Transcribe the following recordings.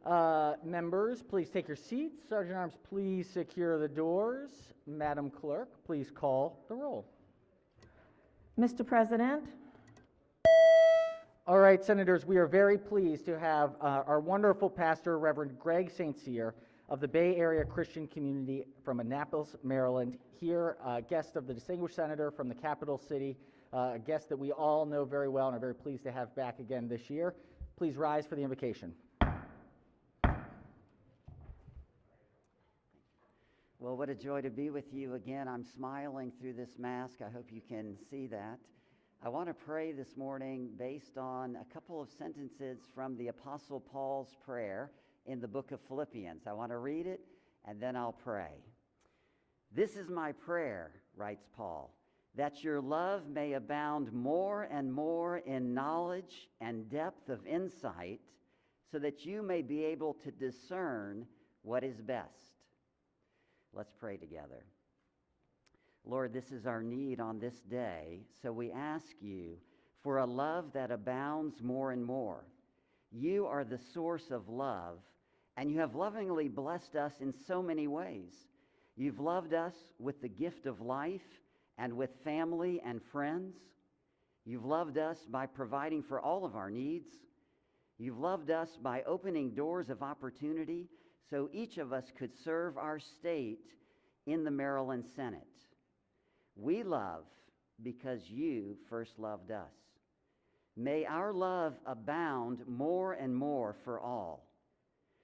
Members, please take your seats. Sergeant at Arms, please secure the doors. Madam Clerk, please call the roll. Mr. President, All right, Senators, we are very pleased to have our wonderful pastor, Reverend Greg St. Cyr of the Bay Area Christian Community from Annapolis, Maryland, here, guest of the distinguished senator from the capital city, a guest that we all know very well and are very pleased to have back again this year. Please rise for the invocation. Well, what a joy to be with you again. I'm smiling through this mask. I hope you can see that. I want to pray this morning based on a couple of sentences from the Apostle Paul's prayer in the book of Philippians. I want to read it, and then I'll pray. "This is my prayer," writes Paul, "that your love may abound more and more in knowledge and depth of insight, so that you may be able to discern what is best." Let's pray together. Lord, this is our need on this day, so we ask you for a love that abounds more and more. You are the source of love, and you have lovingly blessed us in so many ways. You've loved us with the gift of life and with family and friends. You've loved us by providing for all of our needs. You've loved us by opening doors of opportunity so each of us could serve our state in the Maryland Senate. We love because you first loved us. May our love abound more and more for all.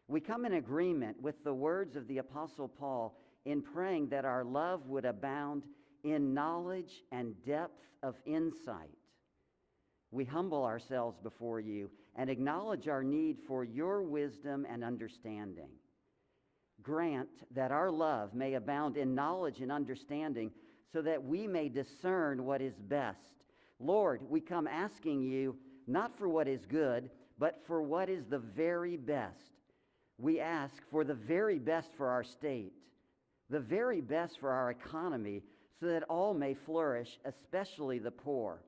We come in agreement with the words of the Apostle Paul in praying that our love would abound in knowledge and depth of insight. We humble ourselves before you and acknowledge our need for your wisdom and understanding. Grant that our love may abound in knowledge and understanding so that we may discern what is best. Lord, we come asking you not for what is good, but for what is the very best. We ask for the very best for our state, the very best for our economy, so that all may flourish, especially the poor.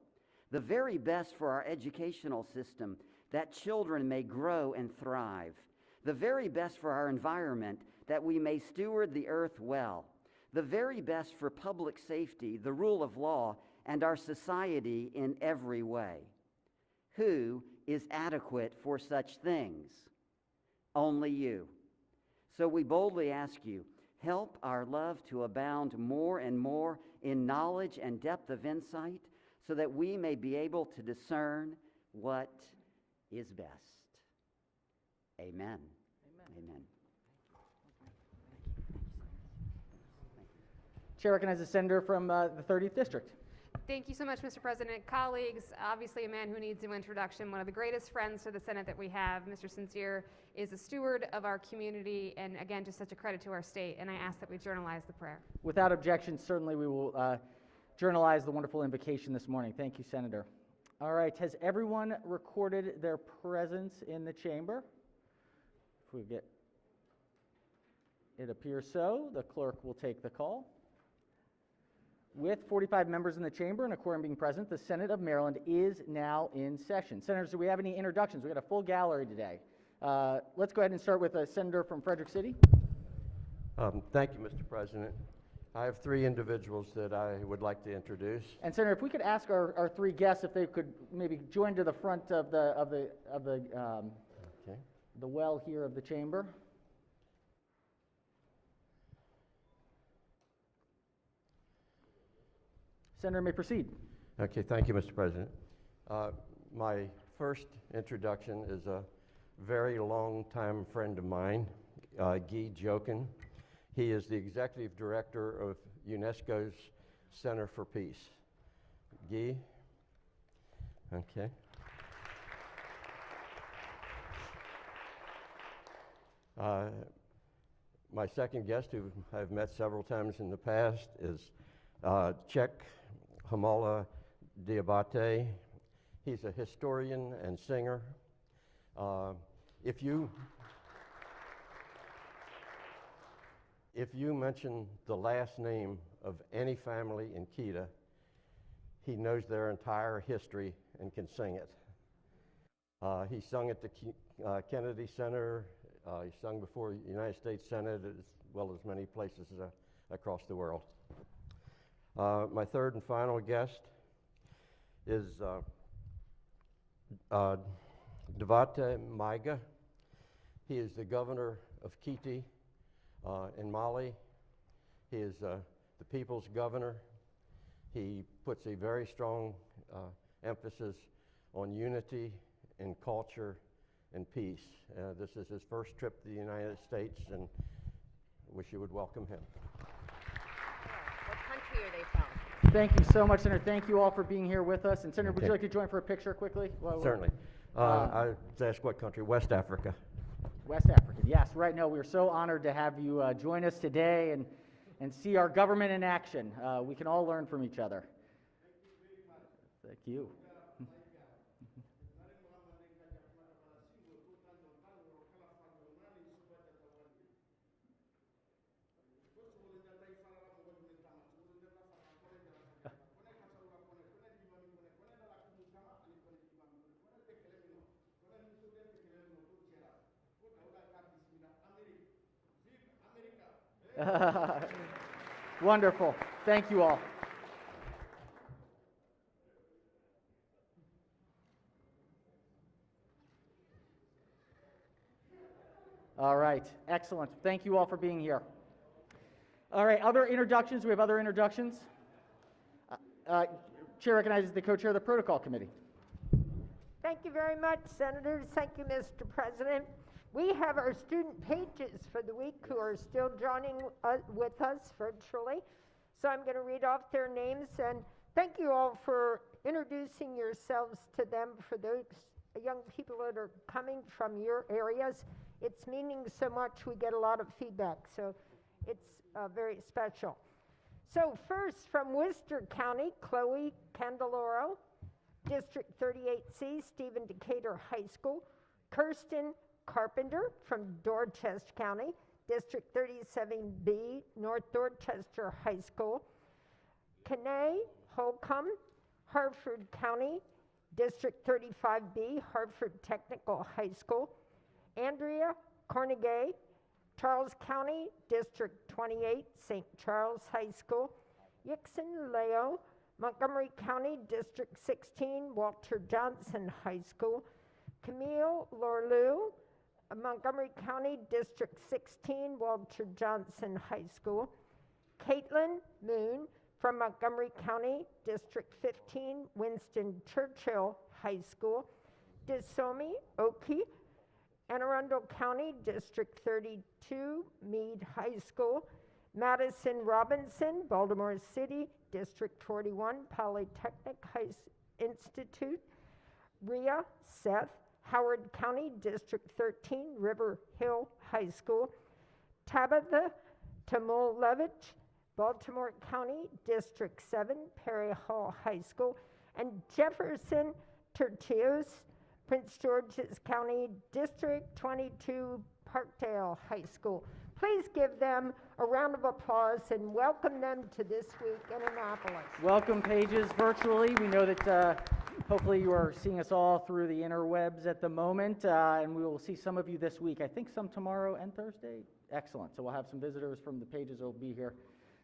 The very best for our educational system, that children may grow and thrive. The very best for our environment, that we may steward the earth well. The very best for public safety, the rule of law, and our society in every way. Who is adequate for such things? Only you. So we boldly ask you, help our love to abound more and more in knowledge and depth of insight, so that we may be able to discern what is best. Amen. Amen. Chair recognizes the senator from the 30th District. Thank you so much, Mr. President. Colleagues, obviously a man who needs no introduction, one of the greatest friends to the Senate that we have. Mr. St. Cyr is a steward of our community, and again, just such a credit to our state, and I ask that we journalize the prayer. Without objection, certainly we will journalize the wonderful invocation this morning. Thank you, Senator. All right, has everyone recorded their presence in the chamber? If we get, it appears so, the clerk will take the call. With 45 members in the chamber and a quorum being present, the Senate of Maryland is now in session. Senators, do we have any introductions? We've got a full gallery today. Let's go ahead and start with a senator from Frederick City. Thank you, Mr. President. I have three individuals that I would like to introduce. And Senator, if we could ask our three guests if they could maybe join to the front of the well here of the chamber. Senator may proceed. Okay, thank you, Mr. President. My first introduction is a very long-time friend of mine, Guy Jochen. He is the executive director of Unesco's Center for Peace. Guy? Okay. My second guest, who I've met several times in the past, is Czech Hamala Diabate. He's a historian and singer. If you mention the last name of any family in Kedah, he knows their entire history and can sing it. He sung at the Kennedy Center He sung before the United States Senate as well as many places across the world. My third and final guest is Devate Maiga. He is the governor of Kiti in Mali. He is the people's governor. He puts a very strong emphasis on unity and culture and peace. This is his first trip to the United States, and wish you would welcome him. What country are they from? Thank you so much, Senator. Thank you all for being here with us. And Senator, would Okay. you like to join for a picture quickly? Certainly. I was asked what country? West Africa. West African, yes, right. No, we're so honored to have you join us today and see our government in action. We can all learn from each other. Thank you. Wonderful. Thank you all. All right. Excellent. Thank you all for being here. All right. Other introductions? We have other introductions? Chair recognizes the co-chair of the Protocol Committee. Thank you very much, Senators. Thank you, Mr. President. We have our student pages for the week who are still joining with us virtually. So I'm going to read off their names, and thank you all for introducing yourselves to them. For those young people that are coming from your areas, it's meaning so much. We get a lot of feedback, so it's very special. So first, from Worcester County, Chloe Candeloro, District 38C, Stephen Decatur High School. Kirsten Carpenter from Dorchester County, District 37B, North Dorchester High School. Kanae Holcomb, Hartford County, District 35B, Hartford Technical High School. Andrea Cornegay, Charles County, District 28, St. Charles High School. Yixon Leo, Montgomery County, District 16, Walter Johnson High School. Camille Lorleau, Montgomery County, District 16, Walter Johnson High School. Caitlin Moon from Montgomery County, District 15, Winston Churchill High School. Desomi Oki, Anne Arundel County, District 32, Meade High School. Madison Robinson, Baltimore City, District 41, Polytechnic Institute. Rhea Seth, Howard County, District 13, River Hill High School. Tabitha Tamulevich, Baltimore County, District 7, Perry Hall High School. And Jefferson Tertius, Prince George's County, District 22, Parkdale High School. Please give them a round of applause and welcome them to This Week in Annapolis. Welcome, Pages, virtually. We know that hopefully you are seeing us all through the interwebs at the moment, and we will see some of you this week. I think some tomorrow and Thursday. Excellent. So we'll have some visitors from the Pages who will be here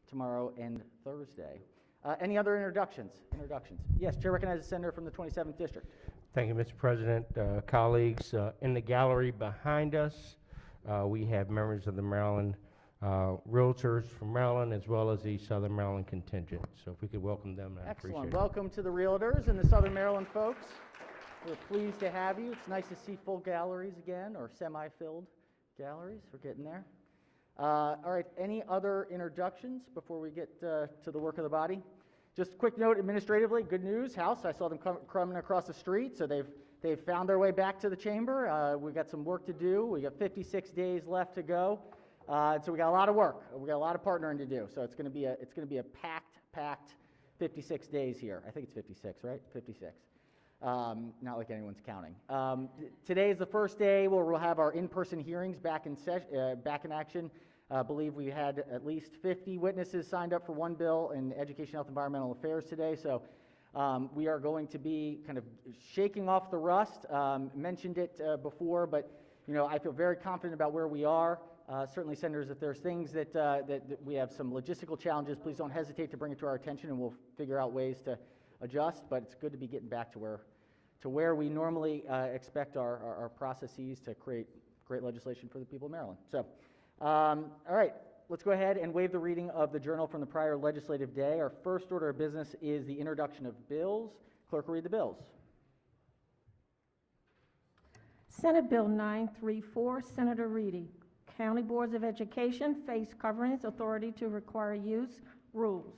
tomorrow and Thursday. Any other introductions? Yes, Chair recognizes the Senator from the 27th District. Thank you, Mr. President. Colleagues, in the gallery behind us, we have members of the Maryland Realtors from Maryland, as well as the Southern Maryland contingent. So if we could welcome them, I'd appreciate Excellent. it. Welcome to the Realtors and the Southern Maryland folks. We're pleased to have you. It's nice to see full galleries again, or semi-filled galleries. We're getting there. All right, any other introductions before we get to the work of the body? Just a quick note administratively, good news, House, I saw them coming across the street, so they've found their way back to the chamber. We've got some work to do. We got 56 days left to go. So we got a lot of work. We got a lot of partnering to do. So it's going to be a packed 56 days here. I think it's 56, right? 56. Not like anyone's counting. Today is the first day where we'll have our in-person hearings back in action. I believe we had at least 50 witnesses signed up for one bill in Education, Health, Environmental Affairs today. So we are going to be kind of shaking off the rust. Mentioned it before, but I feel very confident about where we are. Certainly, Senators, if there's things that we have some logistical challenges, please don't hesitate to bring it to our attention, and we'll figure out ways to adjust. But it's good to be getting back to where we normally expect our processes to create great legislation for the people of Maryland. So, all right, let's go ahead and waive the reading of the journal from the prior legislative day. Our first order of business is the introduction of bills. Clerk will read the bills. Senate Bill 934, Senator Reedy. County Boards of Education face coverings, authority to require use, rules.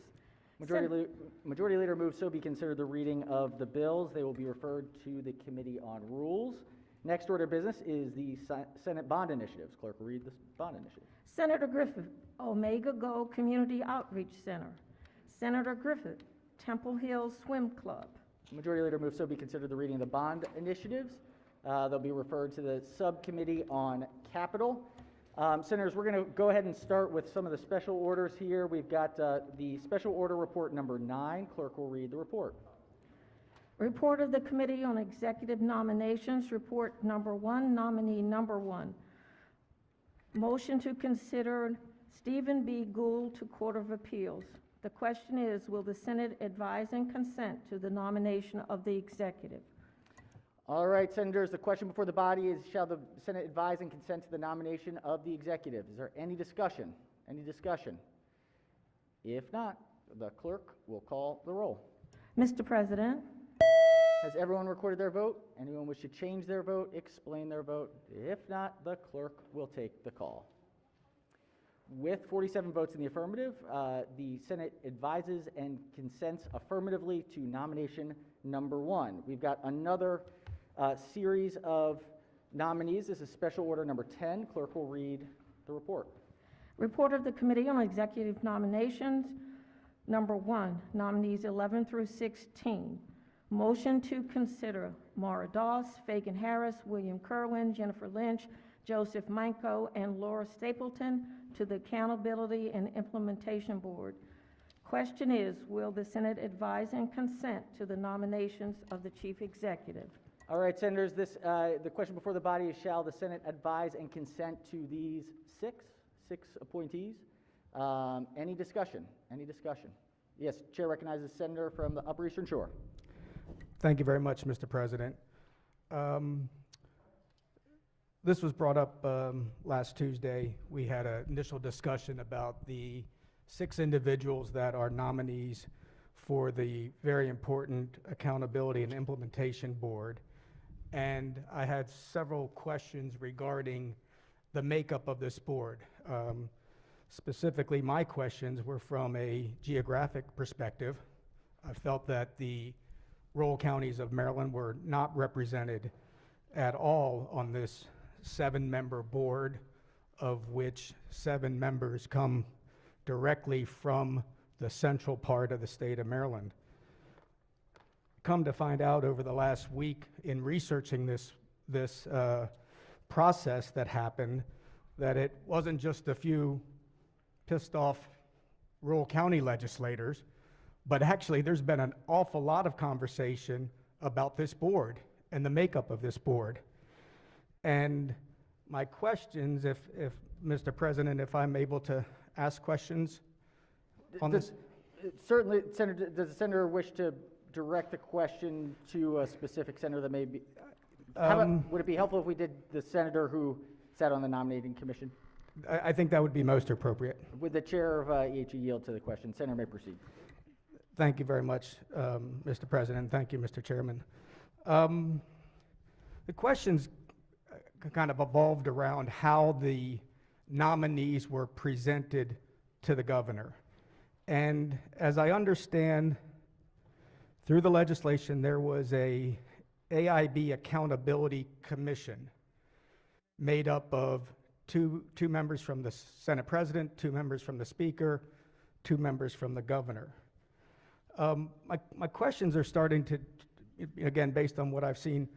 Majority Leader moves so be considered the reading of the bills. They will be referred to the Committee on Rules. Next order of business is the Senate bond initiatives. Clerk will read the bond initiative. Senator Griffith, Omega Go Community Outreach Center. Senator Griffith, Temple Hill Swim Club. Majority Leader moves so be considered the reading of the bond initiatives. They'll be referred to the Subcommittee on Capital. Senators, we're going to go ahead and start with some of the special orders here. We've got the Special Order Report number 9. Clerk will read the report. Report of the Committee on Executive Nominations, Report number 1, nominee number 1. Motion to consider Stephen B. Gould to Court of Appeals. The question is, will the Senate advise and consent to the nomination of the executive? All right, Senators, the question before the body is, shall the Senate advise and consent to the nomination of the executive? Is there any discussion? Any discussion? If not, the clerk will call the roll. Mr. President, Has everyone recorded their vote? Anyone wish to change their vote, explain their vote? If not, the clerk will take the call. With 47 votes in the affirmative, the Senate advises and consents affirmatively to nomination number 1. We've got another series of nominees. This is Special Order number 10. Clerk will read the report. report of the Committee on Executive Nominations, number 1, nominees 11 through 16. Motion to consider Mara Doss, Fagan Harris, William Kerwin, Jennifer Lynch, Joseph Manko, and Laura Stapleton to the Accountability and Implementation Board. Question is, will the Senate advise and consent to the nominations of the Chief Executive? All right, Senators, the question before the body is, shall the Senate advise and consent to these six appointees? Any discussion? Any discussion? Yes, Chair recognizes the Senator from the Upper Eastern Shore. Thank you very much, Mr. President. This was brought up last Tuesday. We had an initial discussion about the 6 individuals that are nominees for the very important Accountability and Implementation Board. And I had several questions regarding the makeup of this board. Specifically, my questions were from a geographic perspective. I felt that the rural counties of Maryland were not represented at all on this 7-member board, of which 7 members come directly from the central part of the state of Maryland. Come to find out over the last week in researching this process that happened, that it wasn't just a few pissed off rural county legislators, but actually there's been an awful lot of conversation about this board and the makeup of this board. And my questions, if Mr. President, if I'm able to ask questions on this. Certainly, Senator, does the Senator wish to direct the question to a specific senator that may be? Would it be helpful if we did the senator who sat on the nominating commission? I think that would be most appropriate. Would the chair of EHE yield to the question? Senator may proceed. Thank you very much, Mr. President. Thank you, Mr. Chairman. The questions kind of evolved around how the nominees were presented to the governor. And as I understand, through the legislation, there was a AIB Accountability Commission made up of two members from the Senate President, 2 members from the Speaker, 2 members from the governor. My questions are starting to, again, based on what I've seen,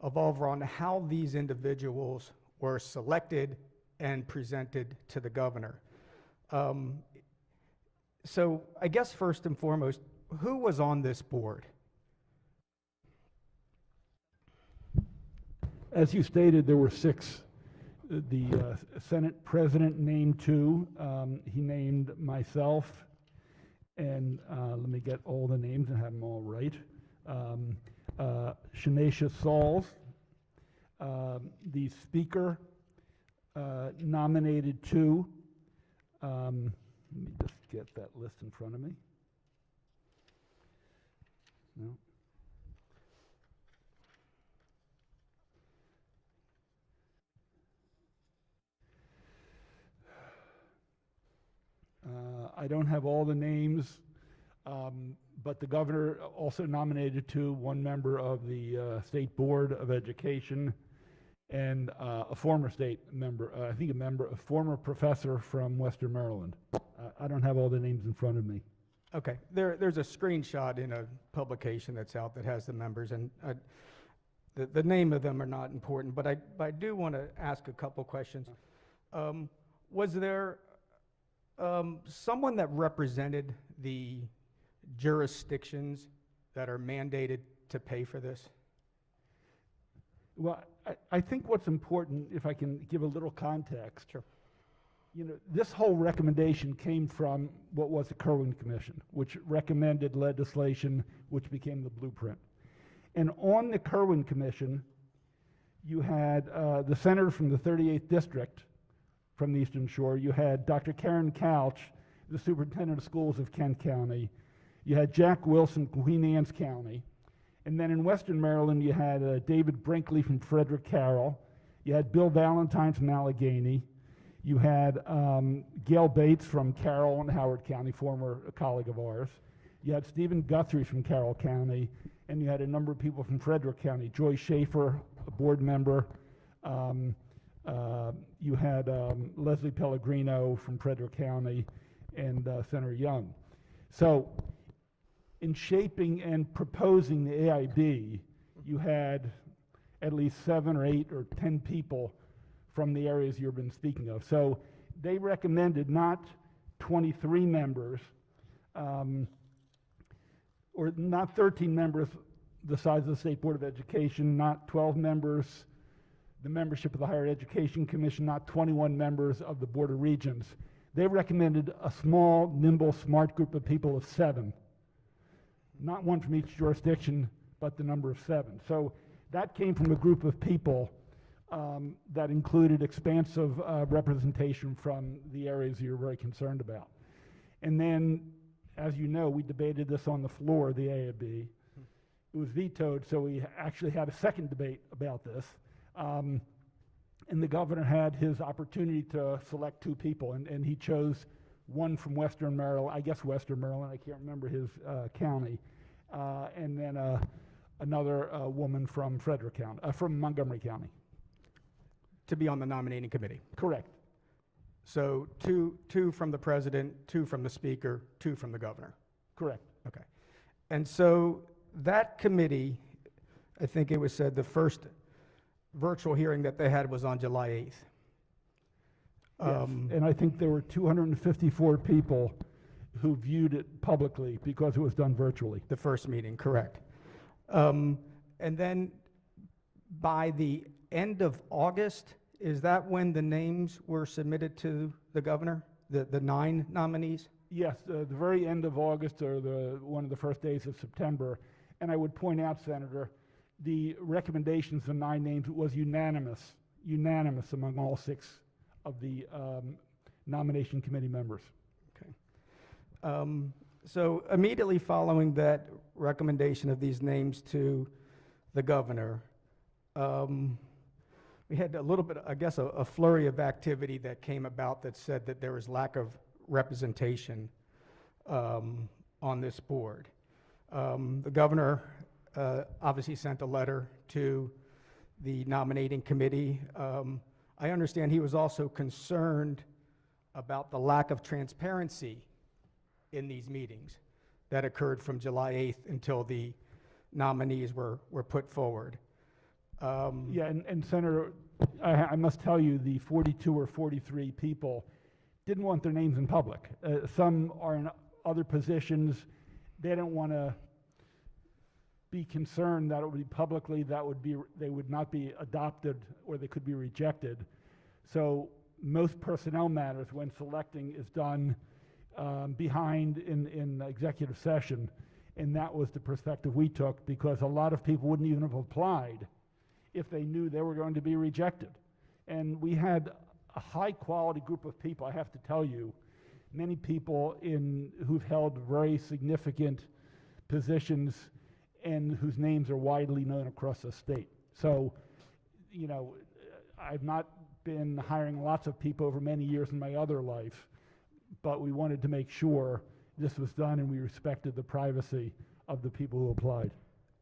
evolve around how these individuals were selected and presented to the governor. So I guess first and foremost, who was on this board? As you stated, there were 6 The Senate President named two. He named myself, and let me get all the names and have them all right. Shanacia Sauls. The Speaker nominated two. Let me just get that list in front of me. No. I don't have all the names, but the governor also nominated two, one member of the State Board of Education and a former state member, I think a former professor from Western Maryland. I don't have all the names in front of me. Okay, there's a screenshot in a publication that's out that has the members, and the name of them are not important, but I do want to ask a couple questions. Was there someone that represented the jurisdictions that are mandated to pay for this? Well, I think what's important, if I can give a little context. Sure. You know, this whole recommendation came from what was the Kerwin Commission, which recommended legislation which became the blueprint. And on the Kerwin Commission, you had the senator from the 38th District from the Eastern Shore. You had Dr. Karen Couch, the superintendent of schools of Kent County. You had Jack Wilson, Queen Anne's County. And then in Western Maryland, you had David Brinkley from Frederick Carroll. You had Bill Valentine from Allegheny. You had Gail Bates from Carroll and Howard County, former colleague of ours. You had Stephen Guthrie from Carroll County, and you had a number of people from Frederick County. Joy Schaefer, a board member. You had Leslie Pellegrino from Frederick County, and Senator Young. So in shaping and proposing the AIB, you had at least 7 or 8 or 10 people from the areas you've been speaking of. So they recommended not 23 members, or not 13 members the size of the State Board of Education, not 12 members the membership of the Higher Education Commission, not 21 members of the Board of Regents. They recommended a small, nimble, smart group of people of 7. Not one from each jurisdiction, but the number of 7. So that came from a group of people that included expansive representation from the areas you're very concerned about. And then, as you know, we debated this on the floor of the AIB. It was vetoed, so we actually had a second debate about this. And the governor had his opportunity to select 2 people, and he chose one from Western Maryland, I guess Western Maryland, I can't remember his county, and then another woman from Frederick County, from Montgomery County. To be on the nominating committee. Correct. So two from the president, 2 from the speaker, 2 from the governor. Correct. Okay. And so that committee, I think it was said the first virtual hearing that they had was on July 8th. Yes. And I think there were 254 people who viewed it publicly because it was done virtually. The first meeting, correct. And then by the end of August, is that when the names were submitted to the governor, the 9 nominees? Yes, the very end of August or one of the first days of September. And I would point out, Senator, the recommendations, the 9 names, was unanimous among all 6 of the nomination committee members. Okay. So immediately following that recommendation of these names to the governor, we had a little bit, I guess, a flurry of activity that came about that said that there was lack of representation on this board. The governor obviously sent a letter to the nominating committee. I understand he was also concerned about the lack of transparency in these meetings that occurred from July 8th until the nominees were put forward. Yeah, and Senator, I must tell you, the 42 or 43 people didn't want their names in public. Some are in other positions. They don't want to be concerned that it would be publicly, they would not be adopted or they could be rejected. So most personnel matters when selecting is done behind in executive session. And that was the perspective we took, because a lot of people wouldn't even have applied if they knew they were going to be rejected. And we had a high quality group of people, I have to tell you, many people who've held very significant positions and whose names are widely known across the state. So, you know, I've not been hiring lots of people over many years in my other life, but we wanted to make sure this was done and we respected the privacy of the people who applied.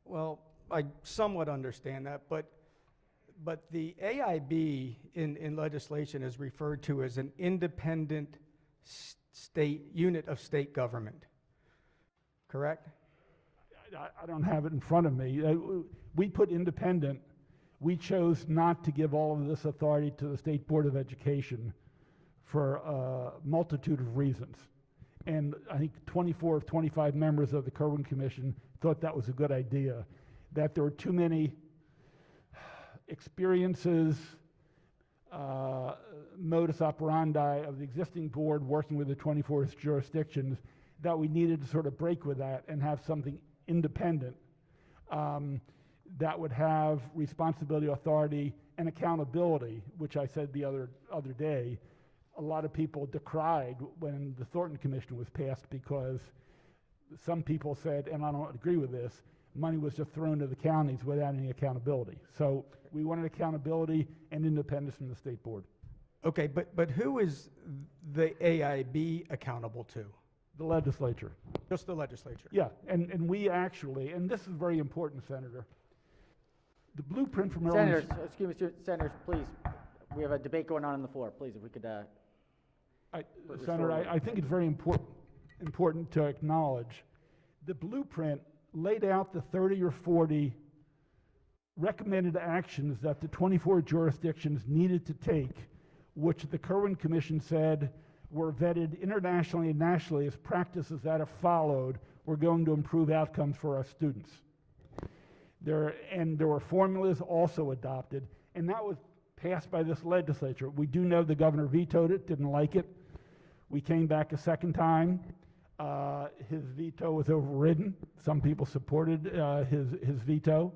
Well, I somewhat understand that, but the AIB in legislation is referred to as an independent state unit of state government, correct? I don't have it in front of me. We put independent. We chose not to give all of this authority to the State Board of Education for a multitude of reasons. And I think 24 of 25 members of the Kerwin Commission thought that was a good idea, that there were too many experiences, modus operandi of the existing board working with the 24 jurisdictions, that we needed to sort of break with that and have something independent that would have responsibility, authority, and accountability, which I said the other day. A lot of people decried when the Thornton Commission was passed, because some people said, and I don't agree with this, money was just thrown to the counties without any accountability. So we wanted accountability and independence from the state board. Okay, but who is the AIB accountable to? The legislature. Just the legislature? Yeah, and we actually, and this is very important, Senator, the blueprint for Maryland. Senators, excuse me, Senators, please. We have a debate going on the floor. Please, if we could. Senator, I think it's very important to acknowledge the blueprint laid out the 30 or 40 recommended actions that the 24 jurisdictions needed to take, which the Kerwin Commission said were vetted internationally and nationally as practices that, if followed, were going to improve outcomes for our students. There were formulas also adopted, and that was passed by this legislature. We do know the governor vetoed it, didn't like it. We came back a second time. His veto was overridden. Some people supported his veto.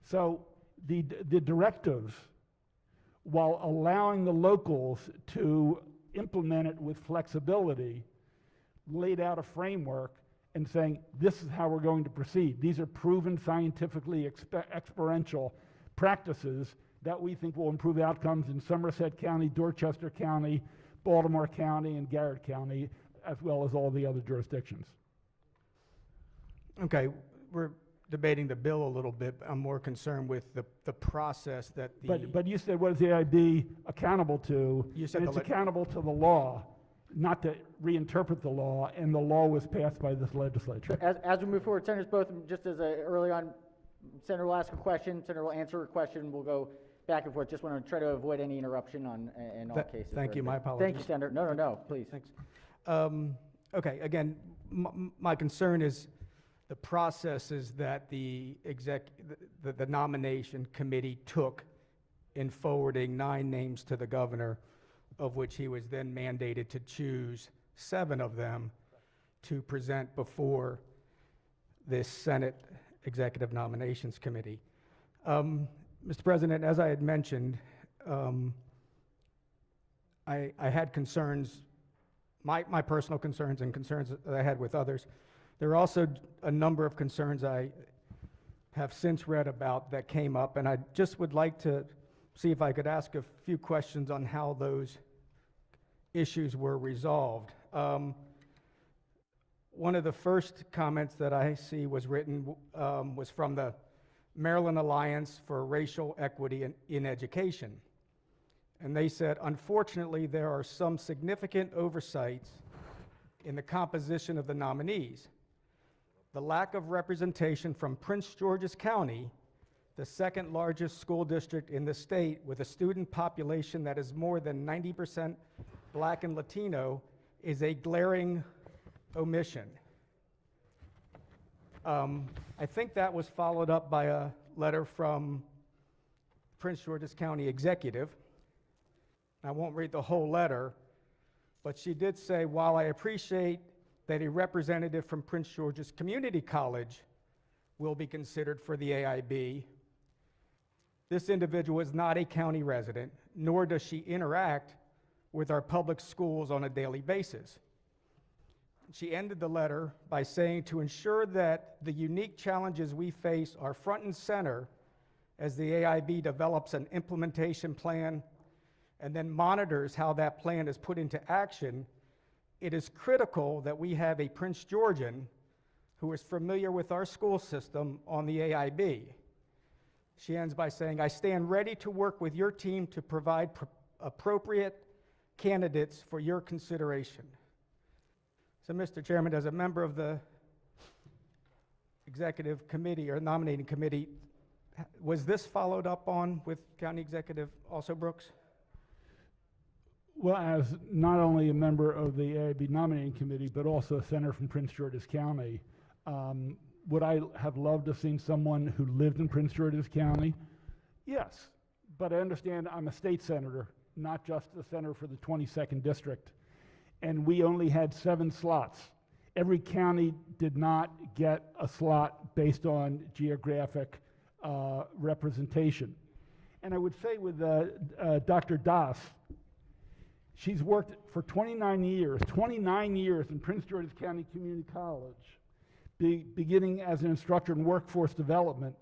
So the directives, while allowing the locals to implement it with flexibility, laid out a framework and saying, this is how we're going to proceed. These are proven scientifically experiential practices that we think will improve outcomes in Somerset County, Dorchester County, Baltimore County, and Garrett County, as well as all the other jurisdictions. Okay, we're debating the bill a little bit. I'm more concerned with the process that the... But you said, what is the AIB accountable to? You said and it's accountable to the law, not to reinterpret the law, and the law was passed by this legislature. As we move forward, Senators, both, just as early on, Senator will ask a question, Senator will answer a question, we'll go back and forth. Just want to try to avoid any interruption in all cases. Thank you, my apologies. Thank you, Senator. No, please. Thanks. Okay, again, my concern is the processes that the nomination committee took in forwarding 9 names to the governor, of which he was then mandated to choose 7 of them to present before this Senate Executive Nominations Committee. Mr. President, as I had mentioned, I had concerns, my personal concerns and concerns that I had with others. There are also a number of concerns I have since read about that came up, and I just would like to see if I could ask a few questions on how those issues were resolved. One of the first comments that I see was written was from the Maryland Alliance for Racial Equity in Education. And they said, unfortunately, there are some significant oversights in the composition of the nominees. The lack of representation from Prince George's County, the second largest school district in the state with a student population that is more than 90% Black and Latino, is a glaring omission. I think that was followed up by a letter from Prince George's County executive. I won't read the whole letter, but she did say, while I appreciate that a representative from Prince George's Community College will be considered for the AIB, this individual is not a county resident, nor does she interact with our public schools on a daily basis. She ended the letter by saying, to ensure that the unique challenges we face are front and center as the AIB develops an implementation plan and then monitors how that plan is put into action, it is critical that we have a Prince Georgian who is familiar with our school system on the AIB. She ends by saying, I stand ready to work with your team to provide appropriate candidates for your consideration. So, Mr. Chairman, as a member of the executive committee or nominating committee, was this followed up on with County Executive also Brooks? Well, as not only a member of the AIB nominating committee, but also a senator from Prince George's County, would I have loved to have seen someone who lived in Prince George's County? Yes, but I understand I'm a state senator, not just a senator for the 22nd district, and we only had 7 slots. Every county did not get a slot based on geographic representation. And I would say with Dr. Das, she's worked for 29 years in Prince George's County Community College, beginning as an instructor in workforce development.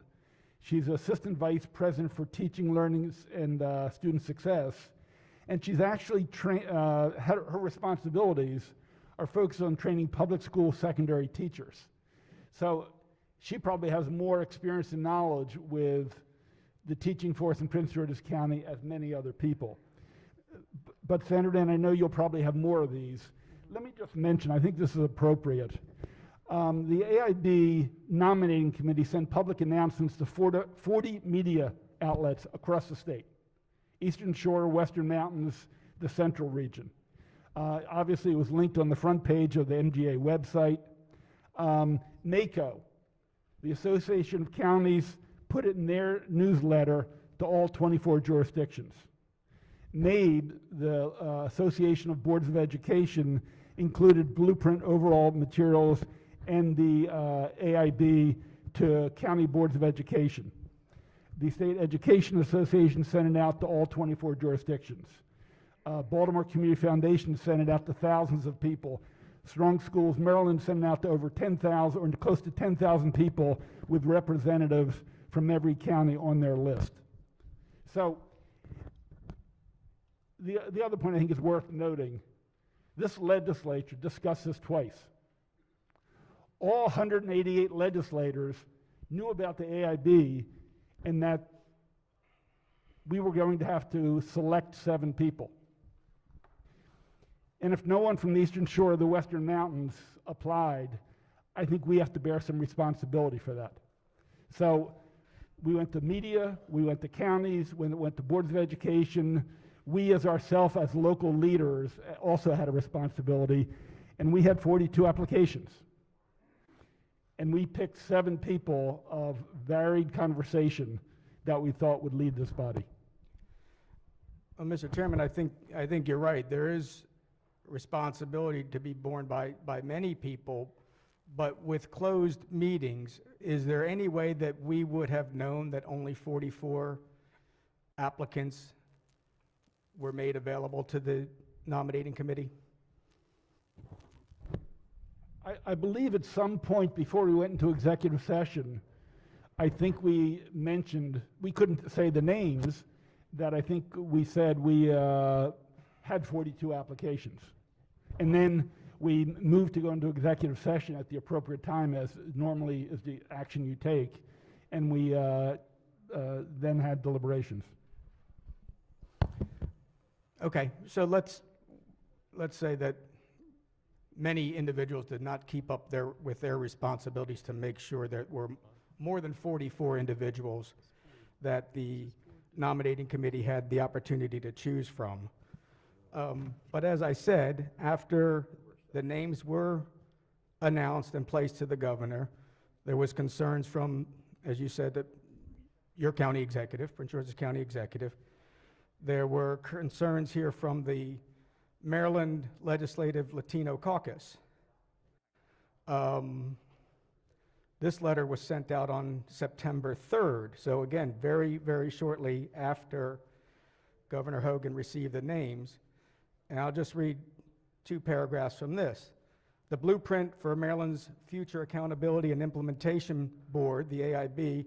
She's assistant vice president for teaching, learning, and student success. And she's actually, her responsibilities are focused on training public school secondary teachers. So she probably has more experience and knowledge with the teaching force in Prince George's County as many other people. But Senator, and I know you'll probably have more of these, let me just mention, I think this is appropriate. The AIB nominating committee sent public announcements to 40 media outlets across the state. Eastern Shore, Western Mountains, the Central region. Obviously, it was linked on the front page of the MGA website. NACO, the Association of Counties, put it in their newsletter to all 24 jurisdictions. NABE, the Association of Boards of Education, included blueprint overall materials and the AIB to county boards of education. The State Education Association sent it out to all 24 jurisdictions. Baltimore Community Foundation sent it out to thousands of people. Strong Schools Maryland sent it out to over 10,000 or close to 10,000 people with representatives from every county on their list. So the other point I think is worth noting, this legislature discussed this twice. All 188 legislators knew about the AIB and that we were going to have to select 7 people. And if no one from the Eastern Shore of the Western Mountains applied, I think we have to bear some responsibility for that. So we went to media, we went to counties, we went to boards of education. We as ourselves, as local leaders, also had a responsibility, and we had 42 applications. And we picked 7 people of varied conversation that we thought would lead this body. Well, Mr. Chairman, I think you're right. There is responsibility to be borne by many people, but with closed meetings, is there any way that we would have known that only 44 applicants were made available to the nominating committee? I believe at some point before we went into executive session, I think we mentioned, we couldn't say the names, that I think we said we had 42 applications. And then we moved to go into executive session at the appropriate time, as normally is the action you take, and we then had deliberations. Okay, so let's say that many individuals did not keep up with their responsibilities to make sure there were more than 44 individuals that the nominating committee had the opportunity to choose from. But as I said, after the names were announced and placed to the governor, there was concerns from, as you said, that your county executive, Prince George's County executive. There were concerns here from the Maryland Legislative Latino Caucus. This letter was sent out on September 3rd, so again, very, very shortly after Governor Hogan received the names. And I'll just read 2 paragraphs from this. The blueprint for Maryland's Future Accountability and Implementation Board, the AIB,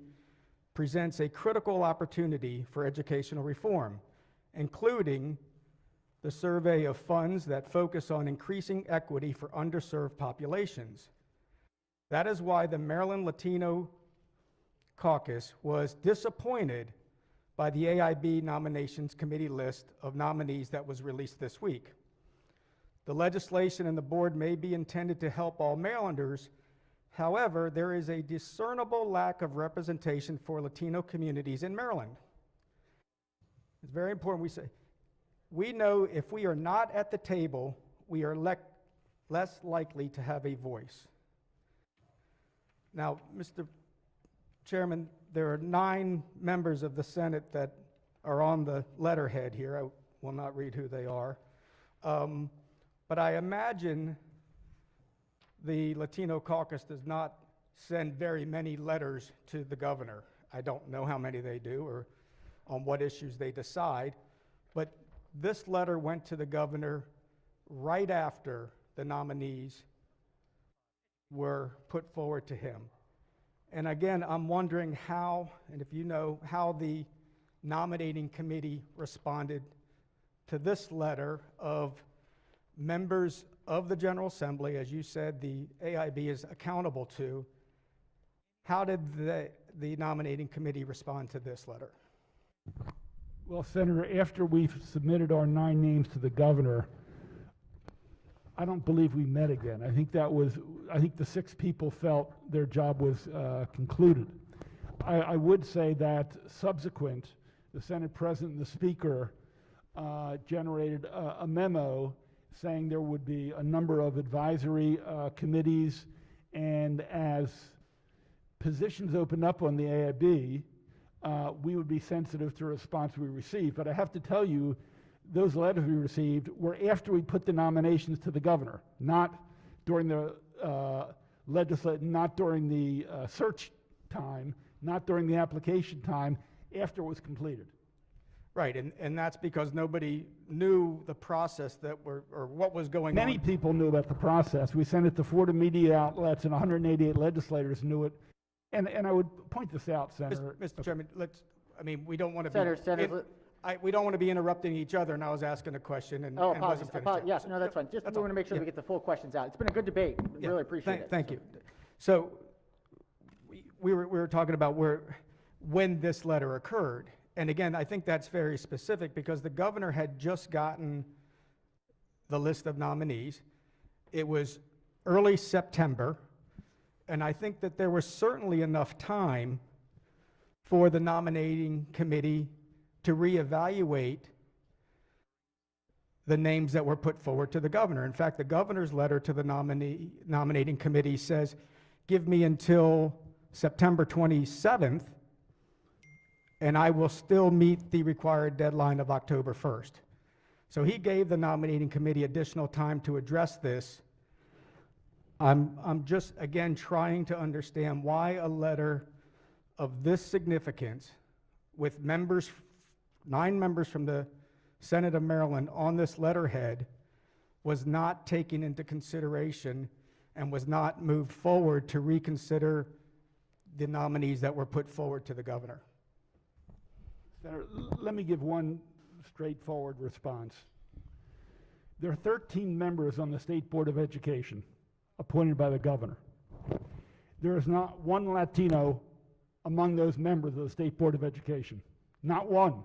presents a critical opportunity for educational reform, including the survey of funds that focus on increasing equity for underserved populations. That is why the Maryland Latino Caucus was disappointed by the AIB Nominations Committee list of nominees that was released this week. The legislation and the board may be intended to help all Marylanders. However, there is a discernible lack of representation for Latino communities in Maryland. It's very important we know if we are not at the table, we are less likely to have a voice. Now, Mr. Chairman, there are 9 members of the Senate that are on the letterhead here. I will not read who they are. But I imagine the Latino caucus does not send very many letters to the governor. I don't know how many they do or on what issues they decide, but this letter went to the governor right after the nominees were put forward to him. And again, I'm wondering how, and if you know, how the nominating committee responded to this letter of members of the General Assembly, as you said, the AIB is accountable to. How did the nominating committee respond to this letter? Well, Senator, after we've submitted our 9 names to the governor, I don't believe we met again. I think the 6 people felt their job was concluded. I would say that subsequent, the Senate President and the Speaker generated a memo saying there would be a number of advisory committees, and as positions opened up on the AIB, we would be sensitive to the response we received. But I have to tell you, those letters we received were after we put the nominations to the governor, not during the not during the search time, not during the application time, after it was completed. Right, and that's because nobody knew the process or what was going on. Many people knew about the process. We sent it to 40 media outlets, and 188 legislators knew it. And I would point this out, Senator. Mr. Chairman, we don't want to Senator, we don't want to be interrupting each other, and I was asking a question and apologies. wasn't finished. Yes, no, that's fine. Just we want to make sure we get the full questions out. It's been a good debate. Really appreciate it. Thank you. So we were talking about when this letter occurred. And again, I think that's very specific because the governor had just gotten the list of nominees. It was early September, and I think that there was certainly enough time for the nominating committee to reevaluate the names that were put forward to the governor. In fact, the governor's letter to the nominating committee says, give me until September 27th, and I will still meet the required deadline of October 1st. So he gave the nominating committee additional time to address this. I'm just, again, trying to understand why a letter of this significance with 9 members from the Senate of Maryland on this letterhead was not taken into consideration and was not moved forward to reconsider the nominees that were put forward to the governor. Senator, let me give one straightforward response. There are 13 members on the State Board of Education appointed by the governor. There is not one Latino among those members of the State Board of Education. Not one.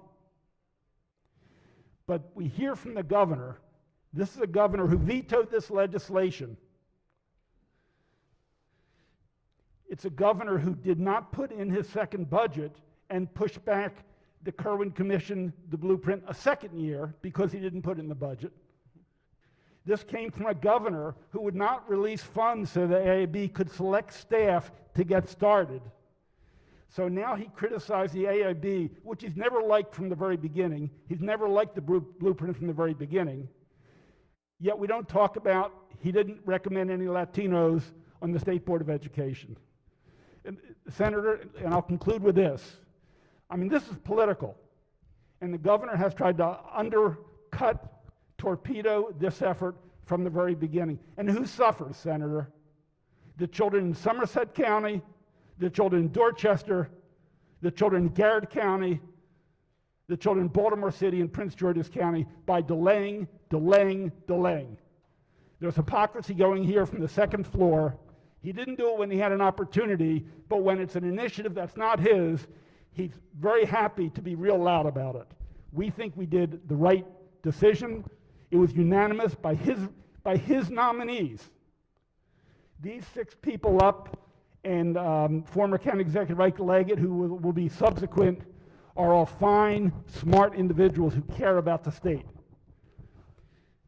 But we hear from the governor, this is a governor who vetoed this legislation. It's a governor who did not put in his second budget and push back the Kerwin Commission, the blueprint, a second year because he didn't put it in the budget. This came from a governor who would not release funds so the AIB could select staff to get started. So now he criticized the AIB, which he's never liked from the very beginning. He's never liked the blueprint from the very beginning. Yet we don't talk about, he didn't recommend any Latinos on the State Board of Education. And, Senator, and I'll conclude with this. I mean, this is political. And the governor has tried to undercut, torpedo this effort from the very beginning. And who suffers, Senator? The children in Somerset County, the children in Dorchester, the children in Garrett County, the children in Baltimore City and Prince George's County by delaying. There's hypocrisy going here from the second floor. He didn't do it when he had an opportunity, but when it's an initiative that's not his, he's very happy to be real loud about it. We think we did the right decision. It was unanimous by his nominees. These 6 people up and former County Executive Ike Leggett, who will be subsequent, are all fine, smart individuals who care about the state.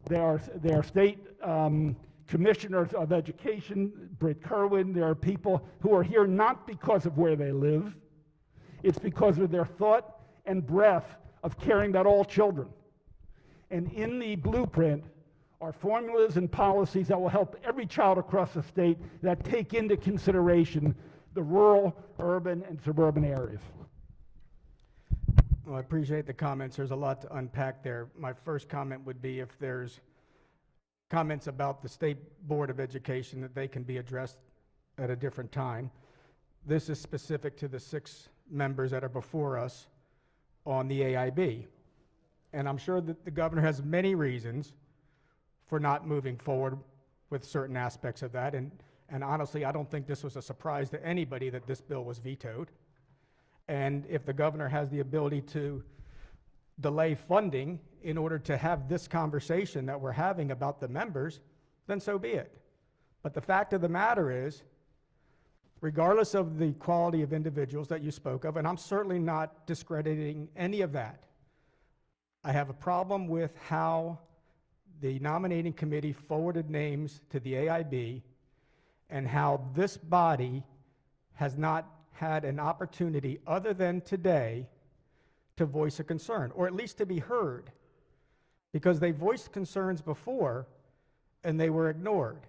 They are state commissioners of education, Britt Kerwin. There are people who are here not because of where they live. It's because of their thought and breath of caring about all children. And in the blueprint are formulas and policies that will help every child across the state that take into consideration the rural, urban, and suburban areas. Well, I appreciate the comments. There's a lot to unpack there. My first comment would be if there's comments about the State Board of Education that they can be addressed at a different time. This is specific to the 6 members that are before us on the AIB. And I'm sure that the governor has many reasons for not moving forward with certain aspects of that. And honestly, I don't think this was a surprise to anybody that this bill was vetoed. And if the governor has the ability to delay funding in order to have this conversation that we're having about the members, then so be it. But the fact of the matter is, regardless of the quality of individuals that you spoke of, and I'm certainly not discrediting any of that, I have a problem with how the nominating committee forwarded names to the AIB and how this body has not had an opportunity other than today to voice a concern, or at least to be heard, because they voiced concerns before and they were ignored.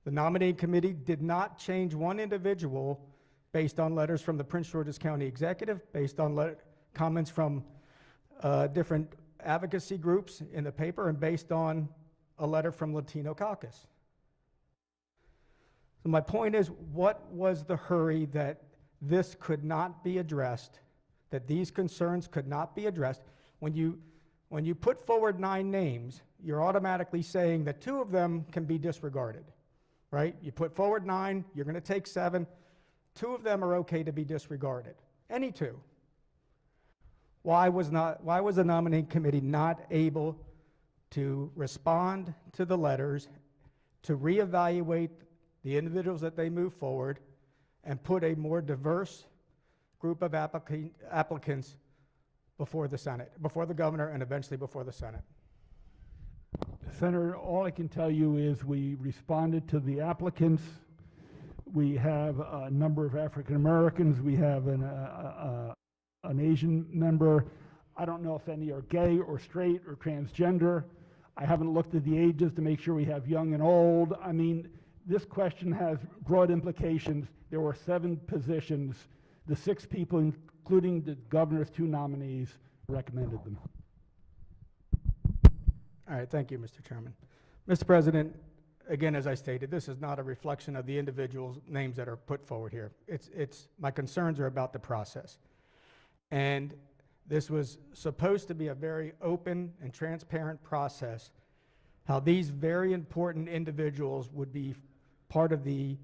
The nominating committee did not change one individual based on letters from the Prince George's County Executive, based on comments from different advocacy groups in the paper, and based on a letter from Latino Caucus. So my point is, what was the hurry that this could not be addressed, that these concerns could not be addressed? When you put forward 9 names, you're automatically saying that 2 of them can be disregarded, right? You put forward 9, you're going to take 7. 2 of them are okay to be disregarded. Any 2. Why was the nominating committee not able to respond to the letters, to reevaluate the individuals that they move forward, and put a more diverse group of applicants before the Senate, before the governor, and eventually before the Senate? Senator, all I can tell you is we responded to the applicants. We have a number of African Americans. We have an Asian member. I don't know if any are gay or straight or transgender. I haven't looked at the ages to make sure we have young and old. I mean, this question has broad implications. There were 7 positions. The 6 people, including the governor's 2 nominees, recommended them. All right, thank you, Mr. Chairman. Mr. President, again, as I stated, this is not a reflection of the individuals' names that are put forward here. My concerns are about the process. And this was supposed to be a very open and transparent process, how these very important individuals would be part of the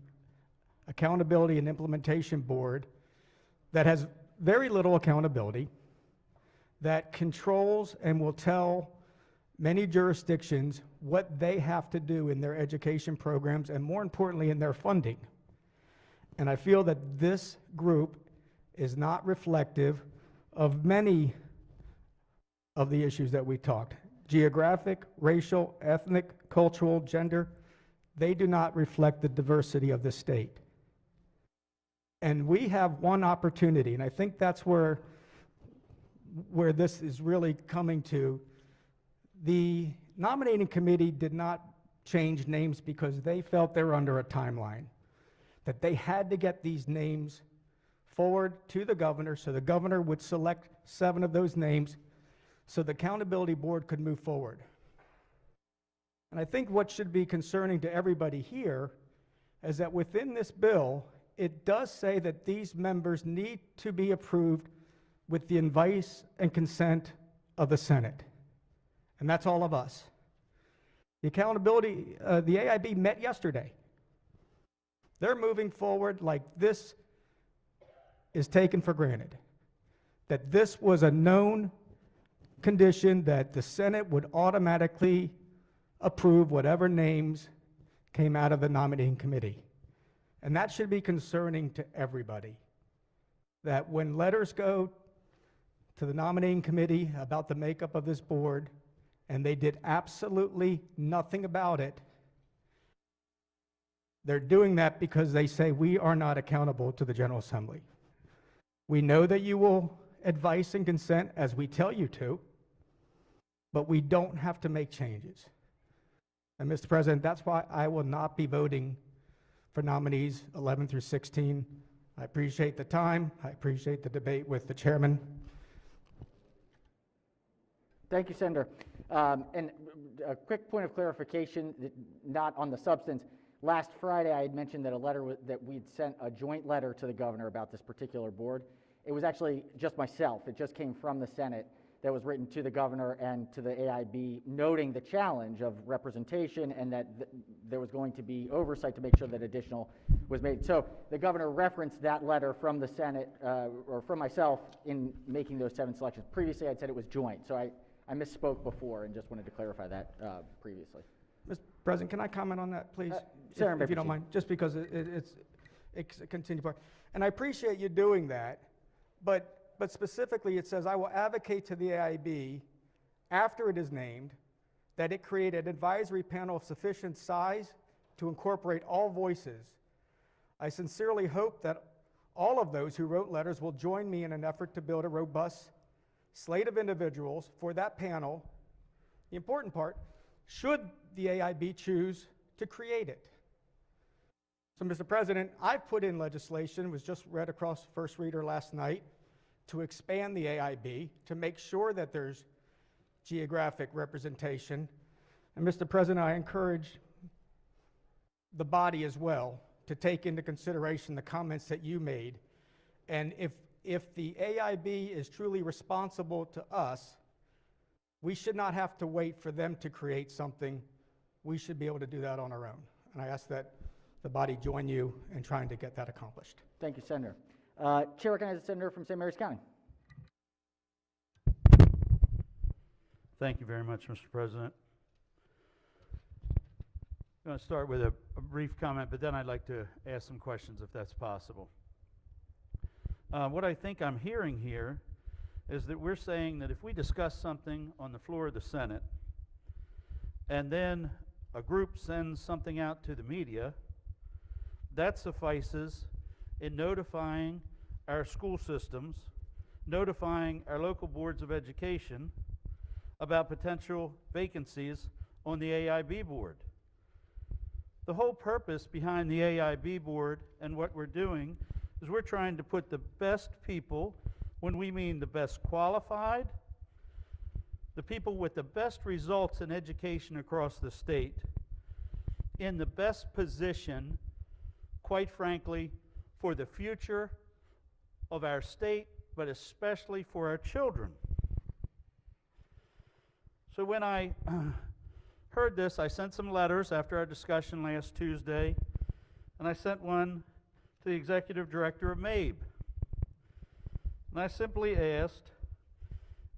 Accountability and Implementation Board that has very little accountability, that controls and will tell many jurisdictions what they have to do in their education programs, and more importantly, in their funding. And I feel that this group is not reflective of many of the issues that we talked. Geographic, racial, ethnic, cultural, gender, they do not reflect the diversity of the state. And we have one opportunity, and I think that's where this is really coming to. The nominating committee did not change names because they felt they were under a timeline, that they had to get these names forward to the governor so the governor would select 7 of those names so the accountability board could move forward. And I think what should be concerning to everybody here is that within this bill, it does say that these members need to be approved with the advice and consent of the Senate. And that's all of us. The accountability, the AIB met yesterday. They're moving forward like this is taken for granted, that this was a known condition that the Senate would automatically approve whatever names came out of the nominating committee. And that should be concerning to everybody, that when letters go to the nominating committee about the makeup of this board, and they did absolutely nothing about it, they're doing that because they say we are not accountable to the General Assembly. We know that you will advise and consent as we tell you to, but we don't have to make changes. And Mr. President, that's why I will not be voting for nominees 11 through 16. I appreciate the time. I appreciate the debate with the chairman. Thank you, Senator. And a quick point of clarification, not on the substance. Last Friday, I had mentioned that that we'd sent a joint letter to the governor about this particular board. It was actually just myself. It just came from the Senate that was written to the governor and to the AIB, noting the challenge of representation and that there was going to be oversight to make sure that additional was made. So the governor referenced that letter from the Senate, or from myself, in making those 7 selections. Previously, I'd said it was joint, so I misspoke before and just wanted to clarify that previously. Mr. President, can I comment on that, please? Senator, if you don't mind, just because it's a continued part. And I appreciate you doing that, but specifically it says, I will advocate to the AIB, after it is named, that it create an advisory panel of sufficient size to incorporate all voices. I sincerely hope that all of those who wrote letters will join me in an effort to build a robust slate of individuals for that panel. The important part, should the AIB choose to create it. So, Mr. President, I've put in legislation, was just read across first reader last night, to expand the AIB, to make sure that there's geographic representation. And Mr. President, I encourage the body as well to take into consideration the comments that you made. And if the AIB is truly responsible to us, we should not have to wait for them to create something. We should be able to do that on our own. And I ask that the body join you in trying to get that accomplished. Thank you, Senator. Chair recognizes the senator from St. Mary's County. Thank you very much, Mr. President. I'm going to start with a brief comment, but then I'd like to ask some questions if that's possible. What I think I'm hearing here is that we're saying that if we discuss something on the floor of the Senate, and then a group sends something out to the media, that suffices in notifying our school systems, notifying our local boards of education about potential vacancies on the AIB board. The whole purpose behind the AIB board and what we're doing is we're trying to put the best people, when we mean the best qualified, the people with the best results in education across the state, in the best position, quite frankly, for the future of our state, but especially for our children. So when I heard this, I sent some letters after our discussion last Tuesday, and I sent one to the executive director of MABE. And I simply asked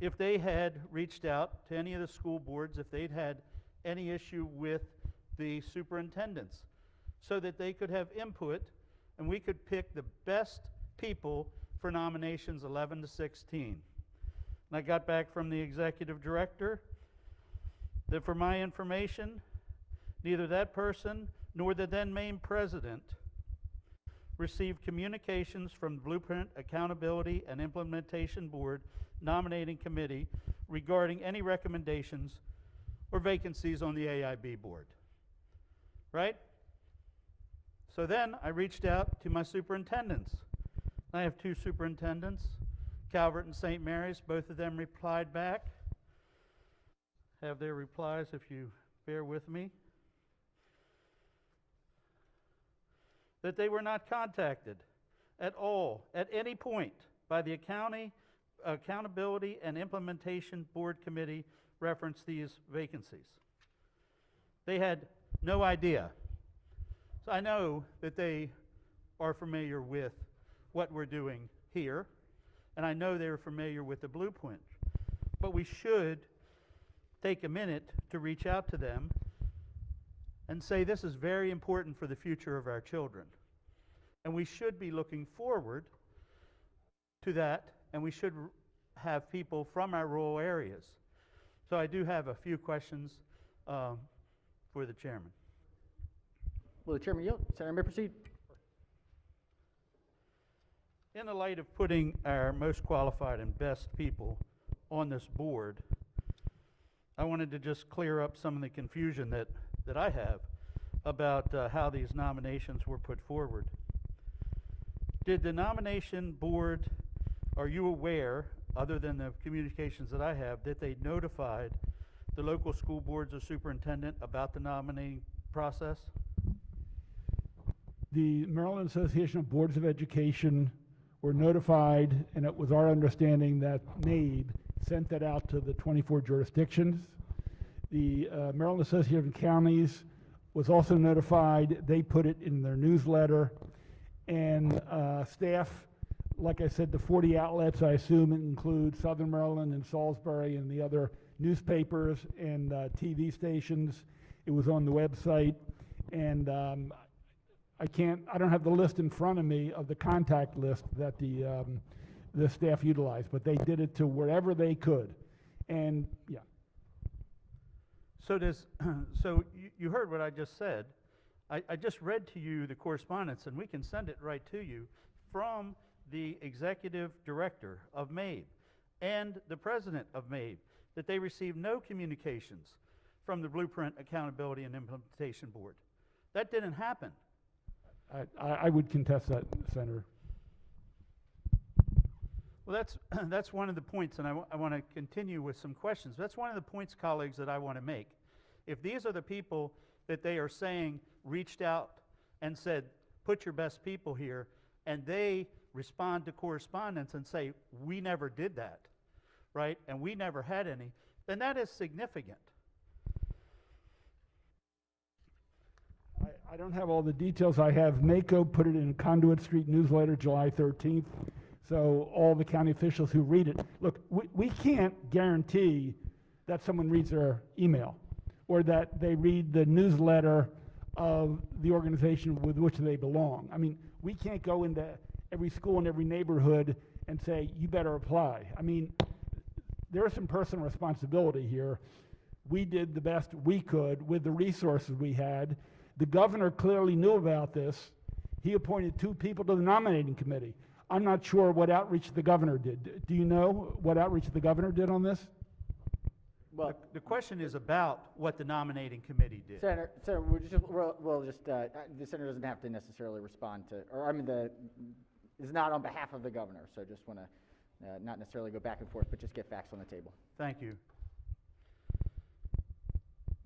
if they had reached out to any of the school boards, if they'd had any issue with the superintendents, so that they could have input and we could pick the best people for nominations 11 to 16. And I got back from the executive director that, for my information, neither that person nor the then Maine president received communications from the Blueprint Accountability and Implementation Board nominating committee regarding any recommendations or vacancies on the AIB board. Right? So then I reached out to my superintendents. I have two superintendents, Calvert and St. Mary's. Both of them replied back. Have their replies if you bear with me. That they were not contacted at all, at any point, by the Accountability and Implementation Board Committee referenced these vacancies. They had no idea. So I know that they are familiar with what we're doing here, and I know they're familiar with the blueprint. But we should take a minute to reach out to them and say this is very important for the future of our children. And we should be looking forward to that, and we should have people from our rural areas. So I do have a few questions for the chairman. Will the chairman yield? Senator may proceed. In the light of putting our most qualified and best people on this board, I wanted to just clear up some of the confusion that I have about how these nominations were put forward. Did the nomination board, are you aware, other than the communications that I have, that they notified the local school boards or superintendent about the nominating process? The Maryland Association of Boards of Education were notified, and it was our understanding that NABE sent that out to the 24 jurisdictions. The Maryland Association of Counties was also notified. They put it in their newsletter. And staff, like I said, the 40 outlets, I assume it includes Southern Maryland and Salisbury and the other newspapers and TV stations. It was on the website. And I don't have the list in front of me of the contact list that the staff utilized, but they did it to wherever they could. And yeah. So so you heard what I just said. I just read to you the correspondence, and we can send it right to you from the executive director of MABE and the president of MABE, that they received no communications from the Blueprint Accountability and Implementation Board. That didn't happen. I would contest that, Senator. Well, that's one of the points, and I want to continue with some questions. That's one of the points, colleagues, that I want to make. If these are the people that they are saying reached out and said, put your best people here, and they respond to correspondence and say, we never did that, right, and we never had any, then that is significant. I don't have all the details. I have NACO put it in Conduit Street newsletter July 13th, so all the county officials who read it. Look, we can't guarantee that someone reads their email or that they read the newsletter of the organization with which they belong. I mean, we can't go into every school in every neighborhood and say, you better apply. I mean, there is some personal responsibility here. We did the best we could with the resources we had. The governor clearly knew about this. He appointed 2 people to the nominating committee. I'm not sure what outreach the governor did. Do you know what outreach the governor did on this? Well, the question is about what the nominating committee did. Senator, the senator doesn't have to necessarily respond to, or I mean, it's not on behalf of the governor, so just want to not necessarily go back and forth, but just get facts on the table. Thank you.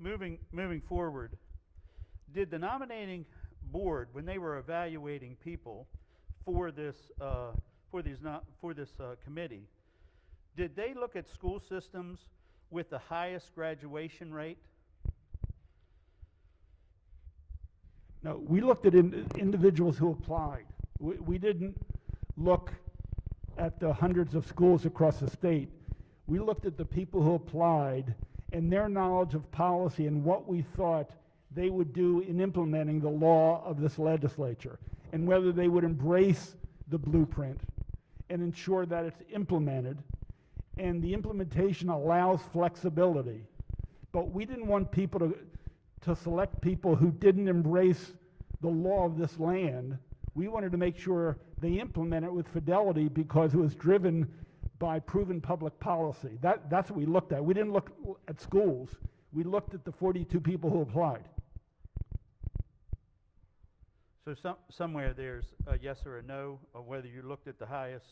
Moving forward, did the nominating board, when they were evaluating people for this committee, did they look at school systems with the highest graduation rate? No, we looked at individuals who applied. We didn't look at the hundreds of schools across the state. We looked at the people who applied and their knowledge of policy and what we thought they would do in implementing the law of this legislature, and whether they would embrace the blueprint and ensure that it's implemented. And the implementation allows flexibility. But we didn't want people to select people who didn't embrace the law of this land We wanted to make sure they implement it with fidelity because it was driven by proven public policy. That's what we looked at. We didn't look at schools. We looked at the 42 people who applied. So somewhere there's a yes or a no, or whether you looked at the highest.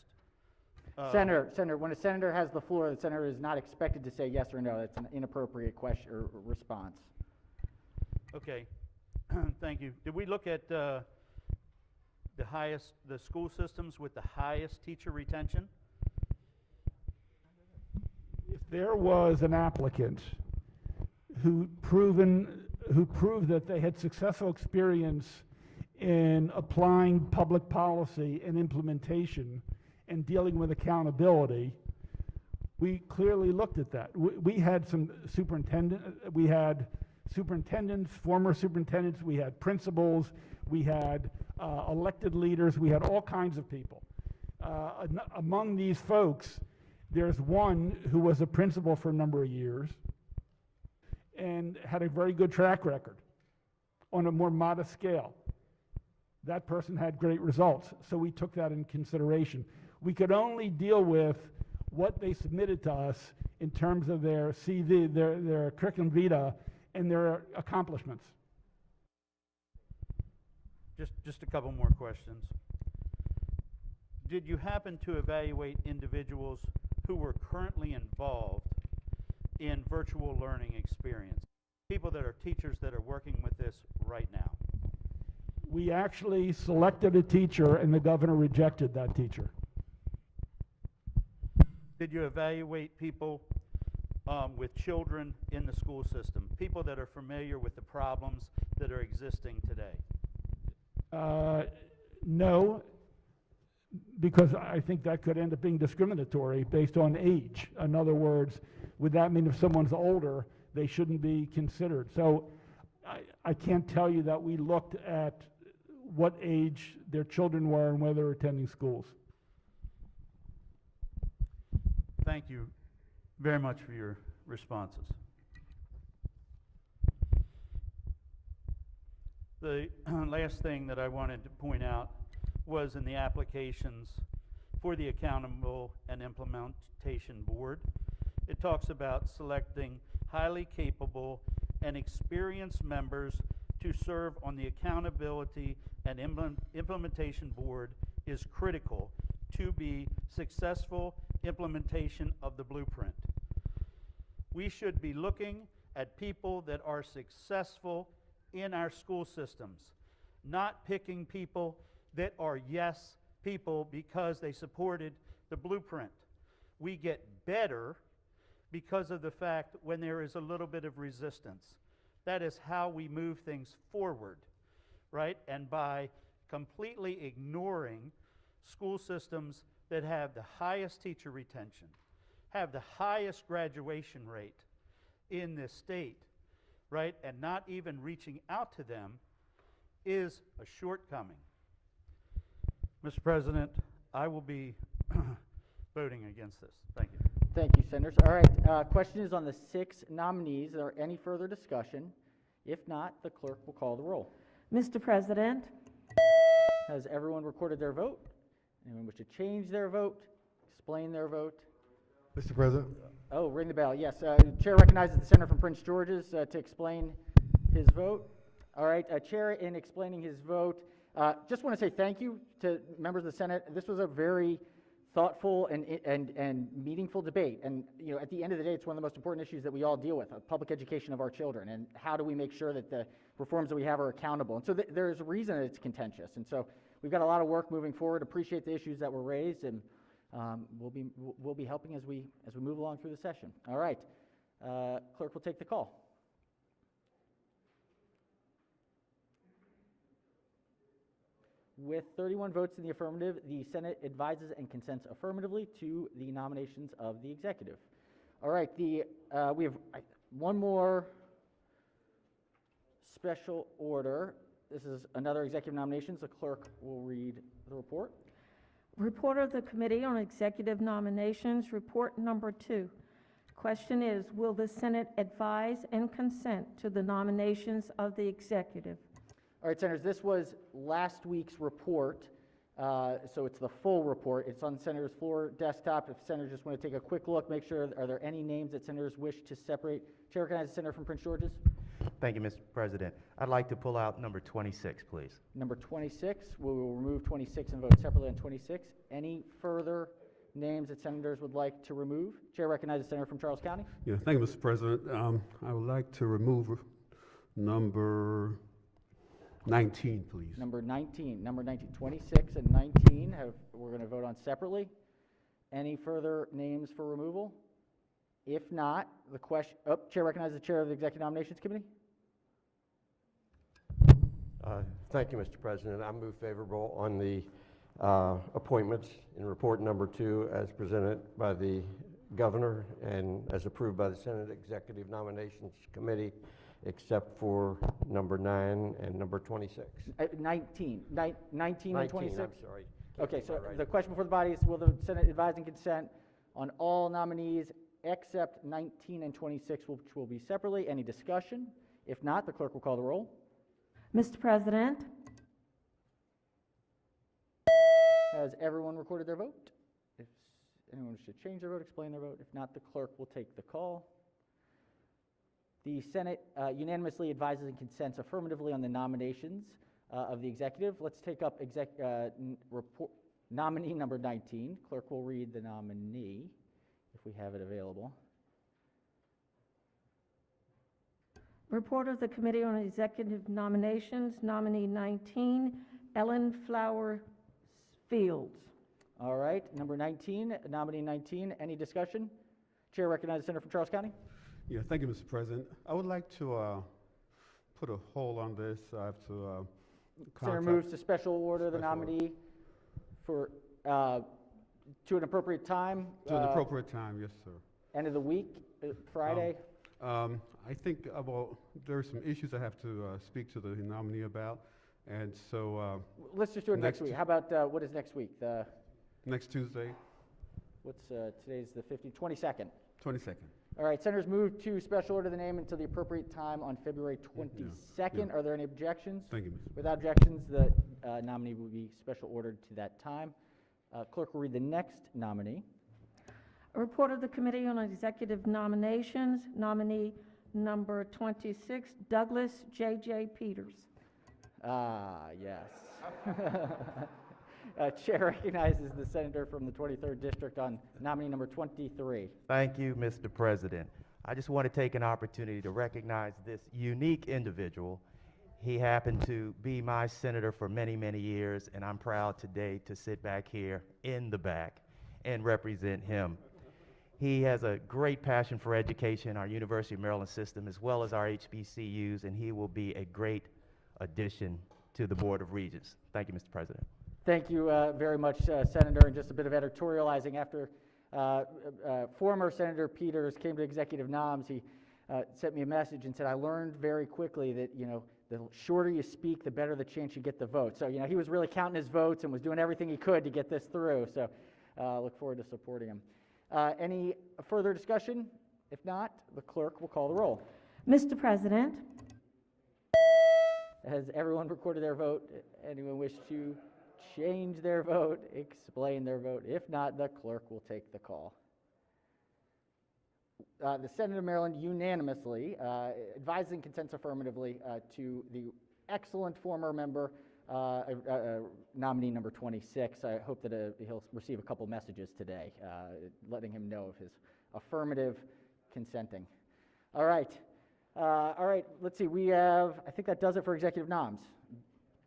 Senator, when a senator has the floor, the senator is not expected to say yes or no. That's an inappropriate question or response. Okay, thank you. Did we look at the school systems with the highest teacher retention? If there was an applicant who proved that they had successful experience in applying public policy and implementation and dealing with accountability, we clearly looked at that. We had some superintendents, former superintendents, we had principals, we had elected leaders, we had all kinds of people. Among these folks, there's one who was a principal for a number of years and had a very good track record on a more modest scale. That person had great results, so we took that in consideration. We could only deal with what they submitted to us in terms of their CV, their curriculum vitae, and their accomplishments. Just a couple more questions. Did you happen to evaluate individuals who were currently involved in virtual learning experience? People that are teachers that are working with this right now. We actually selected a teacher, and the governor rejected that teacher. Did you evaluate people with children in the school system, people that are familiar with the problems that are existing today? No, because I think that could end up being discriminatory based on age. In other words, would that mean if someone's older, they shouldn't be considered? So I can't tell you that we looked at what age their children were and whether they're attending schools. Thank you very much for your responses. The last thing that I wanted to point out was in the applications for the Accountable and Implementation Board. It talks about selecting highly capable and experienced members to serve on the Accountability and Implementation Board is critical to be successful implementation of the blueprint. We should be looking at people that are successful in our school systems, not picking people that are yes people because they supported the blueprint. We get better because of the fact when there is a little bit of resistance. That is how we move things forward, right? And by completely ignoring school systems that have the highest teacher retention, have the highest graduation rate in this state, right, and not even reaching out to them is a shortcoming. Mr. President, I will be voting against this. Thank you. Thank you, Senators. All right, question is on the 6 nominees. Is there any further discussion? If not, the clerk will call the roll. Mr. President, Has everyone recorded their vote? Anyone wish to change their vote, explain their vote? Mr. President? Oh, ring the bell, yes. Chair recognizes the senator from Prince George's to explain his vote. All right, Chair, in explaining his vote, just want to say thank you to members of the Senate. This was a very thoughtful and meaningful debate. And at the end of the day, it's one of the most important issues that we all deal with, public education of our children, and how do we make sure that the reforms that we have are accountable. And so there's a reason that it's contentious. And so we've got a lot of work moving forward. Appreciate the issues that were raised, and we'll be helping as we move along through the session. All right, clerk will take the call. With 31 votes in the affirmative, the Senate advises and consents affirmatively to the nominations of the executive. All right, we have one more special order. This is another executive nominations. The clerk will read the report. report of the Committee on Executive Nominations, report number 2. Question is, will the Senate advise and consent to the nominations of the executive? All right, Senators, this was last week's report, so it's the full report. It's on the Senator's floor desktop. If Senators just want to take a quick look, make sure, are there any names that Senators wish to separate? Chair recognizes the Senator from Prince George's. Thank you, Mr. President. I'd like to pull out number 26, please. Number 26, we will remove 26 and vote separately on 26. Any further names that Senators would like to remove? Chair recognizes the Senator from Charles County. Yeah, thank you, Mr. President. I would like to remove number 19, please. Number 19, 26 and 19 we're going to vote on separately. Any further names for removal? If not, the question, Chair recognizes the Chair of the Executive Nominations Committee. Thank you, Mr. President. I move favorable on the appointments in report number 2 as presented by the governor and as approved by the Senate Executive Nominations Committee, except for number 9 and number 26. 19 and 26? I'm sorry. Okay, so the question before the body is, will the Senate advise and consent on all nominees except 19 and 26, which will be separately? Any discussion? If not, the clerk will call the roll. Mr. President, Has everyone recorded their vote? If anyone should change their vote, explain their vote. If not, the clerk will take the call. The Senate unanimously advises and consents affirmatively on the nominations of the executive. Let's take up nominee number 19. Clerk will read the nominee if we have it available. report of the Committee on Executive Nominations, nominee 19, Ellen Flower Fields. All right, number 19, nominee 19. Any discussion? Chair recognizes the Senator from Charles County. Yeah, thank you, Mr. President. I would like to put a hold on this. I have to Senator moves to special order the nominee for to an appropriate time. To an appropriate time, yes, sir. End of the week, Friday. I think well, there are some issues I have to speak to the nominee about, and so let's just do it next week. How about what is next week? Next Tuesday. What's today's the 15th, 22nd. 22nd. All right, Senators move to special order the name until the appropriate time on February 22nd. Are there any objections? Thank you, Mr. Without objections, the nominee will be special ordered to that time. Clerk will read the next nominee. A report of the Committee on Executive Nominations, nominee number 26, Douglas J.J. Peters. Yes. Chair recognizes the Senator from the 23rd District on nominee number 23. Thank you, Mr. President. I just want to take an opportunity to recognize this unique individual. He happened to be my senator for many, many years, and I'm proud today to sit back here in the back and represent him. He has a great passion for education, our University of Maryland system, as well as our HBCUs, and he will be a great addition to the Board of Regents. Thank you, Mr. President. Thank you very much, Senator. And just a bit of editorializing. After former Senator Peters came to executive noms, he sent me a message and said, I learned very quickly that, you know, the shorter you speak, the better the chance you get the vote. So, you know, he was really counting his votes and was doing everything he could to get this through. So look forward to supporting him. Any further discussion? If not, the clerk will call the roll. Mr. President, has everyone recorded their vote? Anyone wish to change their vote, explain their vote? If not, the clerk will take the call. The Senate of Maryland unanimously advises and consents affirmatively to the excellent former member, nominee number 26. I hope that he'll receive a couple messages today, letting him know of his affirmative consenting. All right, let's see, we have, I think that does it for executive noms.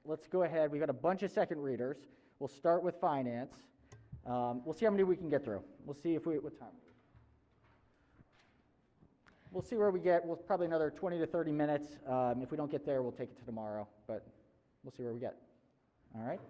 Let's go ahead. We've got a bunch of second readers. We'll start with finance. We'll see how many we can get through. We'll see if what time. We'll see where we get. We'll probably another 20 to 30 minutes. If we don't get there, we'll take it to tomorrow, but we'll see where we get. All right.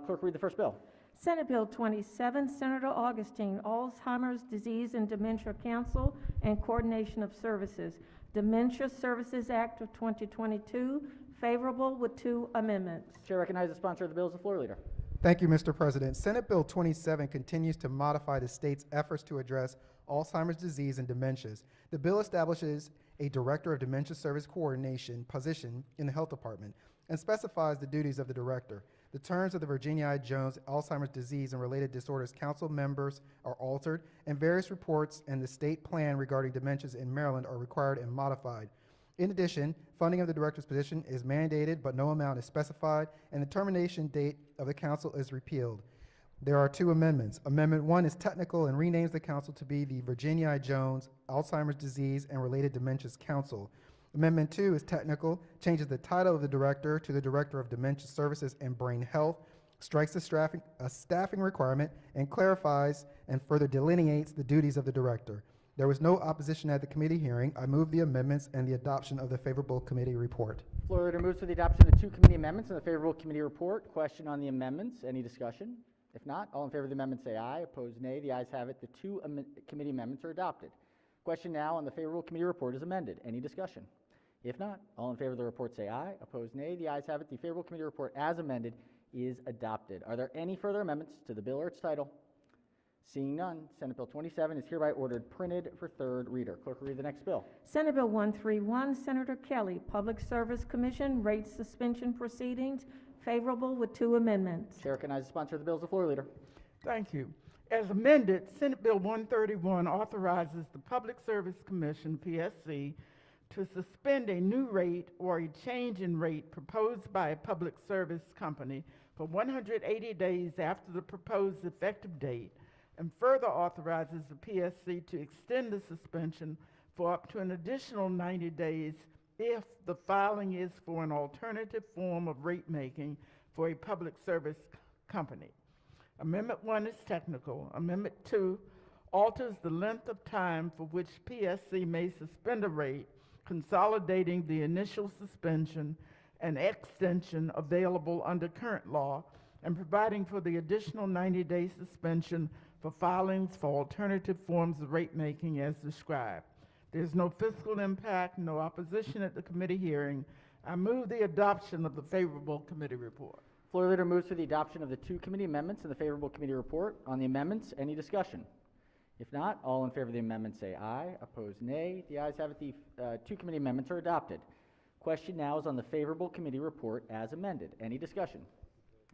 Clerk, read the first bill. Senate Bill 27, Senator Augustine, Alzheimer's Disease and Dementia Council and Coordination of Services, Dementia Services Act of 2022, favorable with 2 amendments. Chair recognizes the sponsor of the bill as the floor leader. Thank you, Mr. President. Senate Bill 27 continues to modify the state's efforts to address Alzheimer's disease and dementias. The bill establishes a Director of Dementia Service Coordination position in the Health Department. and specifies the duties of the director. The terms of the Virginia I. Jones Alzheimer's Disease and Related Disorders Council members are altered, and various reports and the state plan regarding dementias in Maryland are required and modified. In addition, funding of the director's position is mandated, but no amount is specified, and the termination date of the council is repealed. There are two amendments. Amendment 1 is technical and renames the council to be the Virginia I. Jones Alzheimer's Disease and Related Dementias Council. Amendment 2 is technical, changes the title of the director to the Director of Dementia Services and Brain Health, strikes a staffing requirement, and clarifies and further delineates the duties of the director. There was no opposition at the committee hearing. I move the amendments and the adoption of the favorable committee report. Floor leader moves for the adoption of the two committee amendments and the favorable committee report. Question on the amendments. Any discussion? If not, all in favor of the amendment say aye. Opposed, nay. The ayes have it. The two committee amendments are adopted. Question now on the favorable committee report is amended. Any discussion? If not, all in favor of the report say aye. Opposed, nay. The ayes have it. The favorable committee report as amended is adopted. Are there any further amendments to the bill or its title? Seeing none, Senate Bill 27 is hereby ordered printed for third reader. Clerk will read the next bill. Senate Bill 131, Senator Kelly, Public Service Commission rate suspension proceedings, favorable with two amendments. Chair recognizes the sponsor of the bill as the floor leader. Thank you. As amended, Senate Bill 131 authorizes the Public Service Commission, PSC, to suspend a new rate or a change in rate proposed by a public service company for 180 days after the proposed effective date, and further authorizes the PSC to extend the suspension for up to an additional 90 days if the filing is for an alternative form of rate making for a public service company. Amendment 1 is technical. Amendment 2 alters the length of time for which PSC may suspend a rate, consolidating the initial suspension and extension available under current law, and providing for the additional 90-day suspension for filings for alternative forms of rate making as described. There's no fiscal impact, no opposition at the committee hearing. I move the adoption of the favorable committee report. Floor leader moves for the adoption of the two committee amendments and the favorable committee report. On the amendments, any discussion? If not, all in favor of the amendment say aye. Opposed, nay. The ayes have it. The two committee amendments are adopted. Question now is on the favorable committee report as amended. Any discussion?